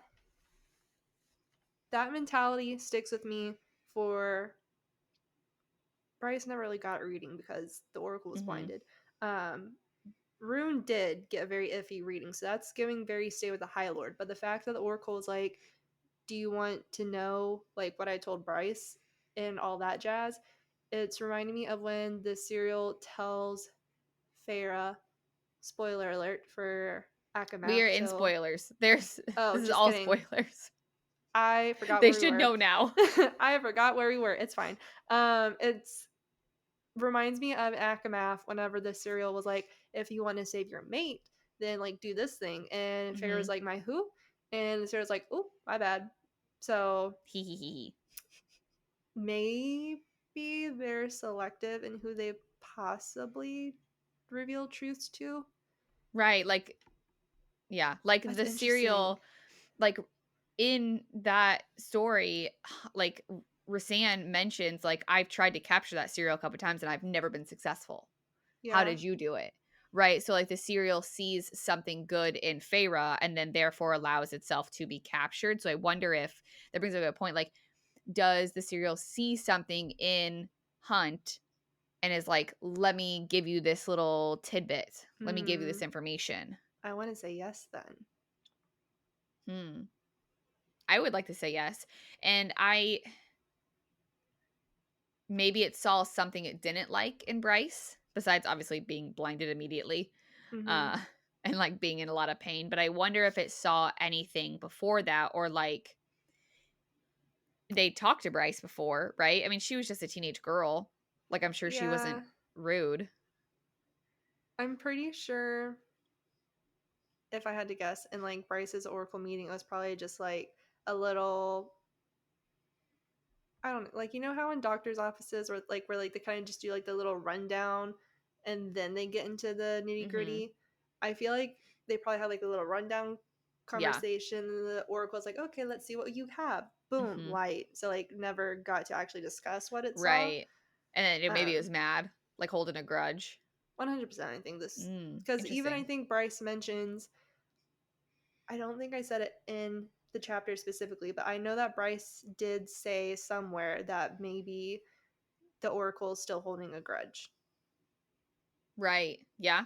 mentality sticks with me for Bryce never really got a reading because the Oracle was Mm-hmm. blinded. Um, Rune did get a very iffy reading, so that's giving very stay with the High Lord. But the fact that the Oracle is like, do you want to know like what I told Bryce and all that jazz? It's reminding me of when the serial tells Farah, spoiler alert for We Akamath. are in So, spoilers. There's oh, this is just all kidding. spoilers. I forgot They where we should were. know now. I forgot where we were. It's fine. It's reminds me of Akamath whenever the serial was like, if you want to save your mate, then like do this thing. And Mm-hmm. Farah's like, my who? And the serial's like, oh, my bad. So Hee hee hee. maybe they're selective in who they possibly reveal truths to. Right, like yeah, like That's the interesting. cereal, like in that story, like Rasan mentions, like I've tried to capture that cereal a couple times and I've never been successful. How Yeah. did you do it? Right. So like the cereal sees something good in Feyre and then therefore allows itself to be captured. So I wonder if that brings up a good point. Like, does the cereal see something in Hunt and is like, let me give you this little tidbit. Let me give you this Hmm. information. I want to say yes then. Hmm. I would like to say yes. And I maybe it saw something it didn't like in Bryce, besides obviously being blinded immediately, Mm-hmm. uh, and like being in a lot of pain. But I wonder if it saw anything before that, or like they talked to Bryce before, right? I mean, she was just a teenage girl. Like I'm sure she wasn't Yeah. rude. I'm pretty sure if I had to guess, in like Bryce's Oracle meeting, it was probably just like a little. I don't know, like you know how in doctors' offices or like where like they kind of just do like the little rundown, and then they get into the nitty Mm-hmm. gritty. I feel like they probably had like a little rundown Yeah. conversation. And the Oracle's like, okay, let's see what you have. Boom, Mm-hmm. light. So like never got to actually discuss what it saw. Right. And then maybe it was Um, mad, like holding a grudge. 100%. I think this Mm, because even I interesting. think Bryce mentions I don't think I said it in the chapter specifically, but I know that Bryce did say somewhere that maybe the Oracle is still holding a grudge. Right. Yeah.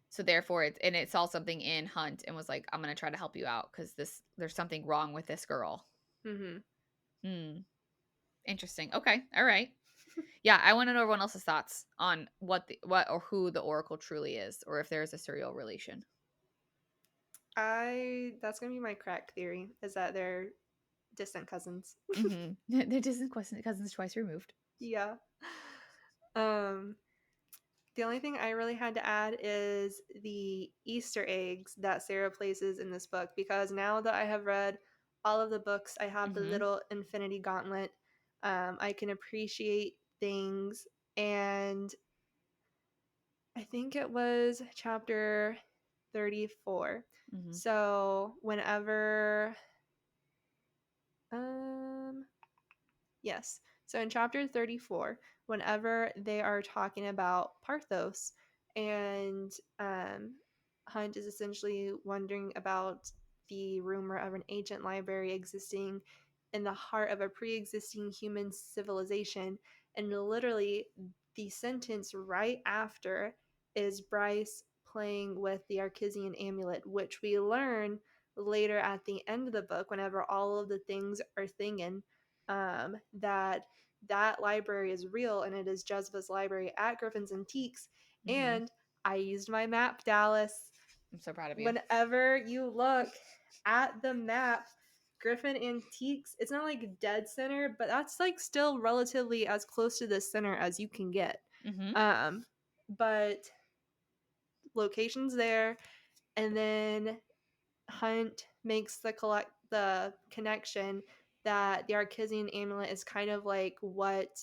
So therefore it saw something in Hunt and was like, I'm gonna try to help you out because there's something wrong with this girl. Mm-hmm. Hmm. Interesting. Okay. All right. Yeah, I want to know everyone else's thoughts on what or who the Oracle truly is, or if there's a serial relation. That's gonna be my crack theory is that they're distant cousins. They're distant cousins twice removed. Yeah. Um, the only thing I really had to add is the Easter eggs that Sarah places in this book, because now that I have read all of the books, I have the little Infinity Gauntlet. I can appreciate things, and I think it was chapter 34. So whenever um yes. So in chapter 34, whenever they are talking about Parthos, and Hunt is essentially wondering about the rumor of an ancient library existing in the heart of a pre existing human civilization. And literally, the sentence right after is Bryce playing with the Archesian amulet, which we learn later at the end of the book, whenever all of the things are thingin', that that library is real, and it is Jezebel's library at Griffin's Antiques. And I used my map, Dallas. I'm so proud of you. Whenever you look at the map, Griffin Antiques, it's not like dead center, but that's like still relatively as close to the center as you can get. But locations there, and then Hunt makes the connection that the Archesian amulet is kind of like what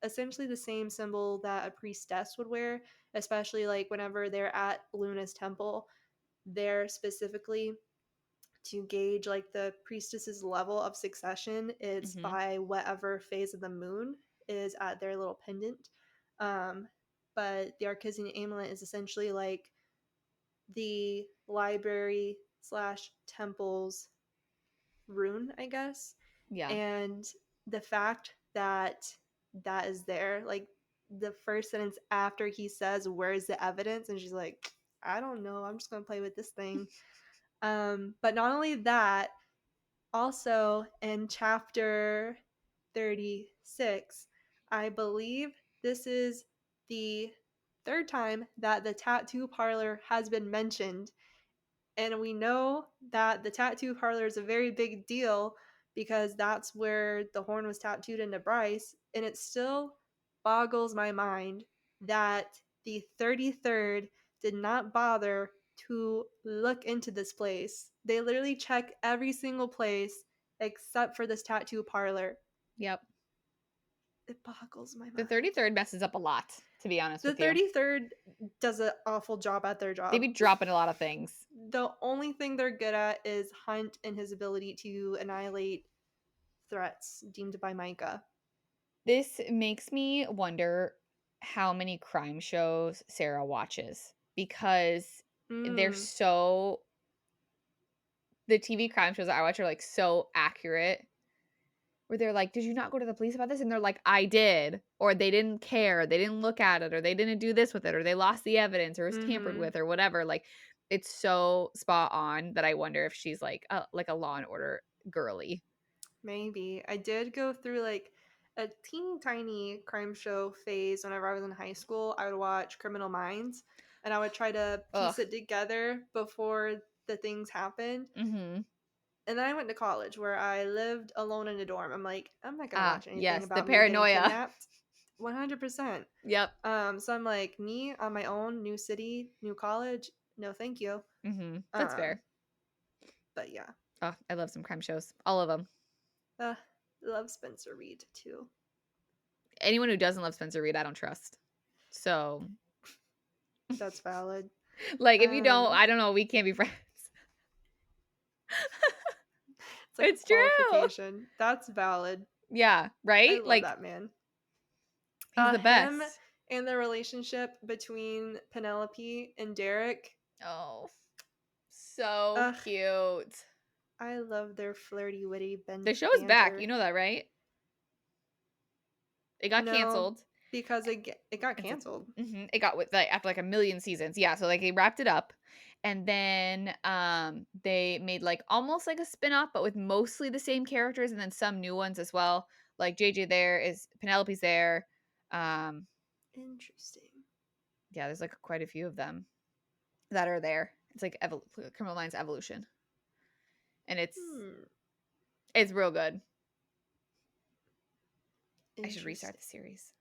essentially the same symbol that a priestess would wear, especially like whenever they're at Luna's temple. There specifically, to gauge like the priestess's level of succession, it's by whatever phase of the moon is at their little pendant. But the Archesian amulet is essentially like the library slash temple's rune, I guess. Yeah. And the fact that that is there, like the first sentence after he says, "Where's the evidence?" and she's like, "I don't know. I'm just gonna play with this thing." But not only that, also in chapter 36, I believe this is the third time that the tattoo parlor has been mentioned. And we know that the tattoo parlor is a very big deal because that's where the horn was tattooed into Bryce. And it still boggles my mind that the 33rd did not bother to look into this place. They literally check every single place except for this tattoo parlor. Yep. It boggles my mind. The 33rd messes up a lot, to be honest with you. The 33rd does an awful job at their job. They be dropping a lot of things. The only thing they're good at is Hunt and his ability to annihilate threats deemed by Micah. This makes me wonder how many crime shows Sarah watches, because they're so, the TV crime shows that I watch are like so accurate, where they're like, "Did you not go to the police about this?" And they're like, "I did," or "They didn't care, they didn't look at it, or they didn't do this with it, or they lost the evidence, or it was tampered with, or whatever." Like, it's so spot on that I wonder if she's like a Law and Order girly. Maybe. I did go through like a teeny tiny crime show phase whenever I was in high school. I would watch Criminal Minds, and I would try to piece it together before the things happened. And then I went to college where I lived alone in a dorm. I'm like, I'm not gonna watch anything about the me getting paranoia. kidnapped. 100%. Yep. So I'm like, me on my own, new city, new college. No, thank you. That's fair. But yeah. Oh, I love some crime shows. All of them. Love Spencer Reid too. Anyone who doesn't love Spencer Reid, I don't trust. So that's valid. Like, if you don't, I don't know, we can't be friends. It's like it's qualification. True. That's valid. Yeah, right? I love like that man. He's the best. Him and the relationship between Penelope and Derek. Oh, so cute. I love their flirty, witty banter. The show's back. You know that, right? It got canceled. Because it got canceled. It got after like a million seasons. Yeah, so like they wrapped it up. And then they made like almost like a spin-off, but with mostly the same characters, and then some new ones as well. Like JJ there is, Penelope's there. Interesting. Yeah, there's like quite a few of them that are there. It's like Criminal Minds Evolution. And it's It's real good. I should restart the series.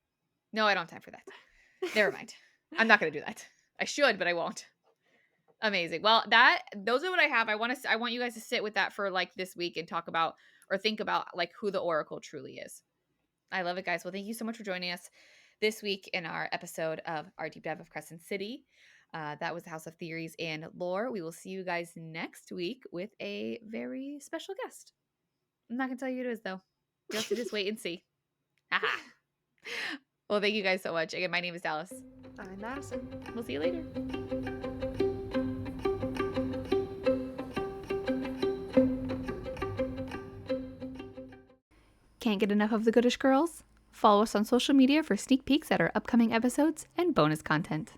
No, I don't have time for that. Never mind. I'm not going to do that. I should, but I won't. Amazing. Well, those are what I have. I want you guys to sit with that for like this week and talk about or think about like who the Oracle truly is. I love it, guys. Well, thank you so much for joining us this week in our episode of our deep dive of Crescent City. That was the House of Theories and Lore. We will see you guys next week with a very special guest. I'm not going to tell you who it is, though. You have to just wait and see. Haha. Well, thank you guys so much. Again, my name is Dallas. I'm Madison. We'll see you later. Can't get enough of the Goodish Girls? Follow us on social media for sneak peeks at our upcoming episodes and bonus content.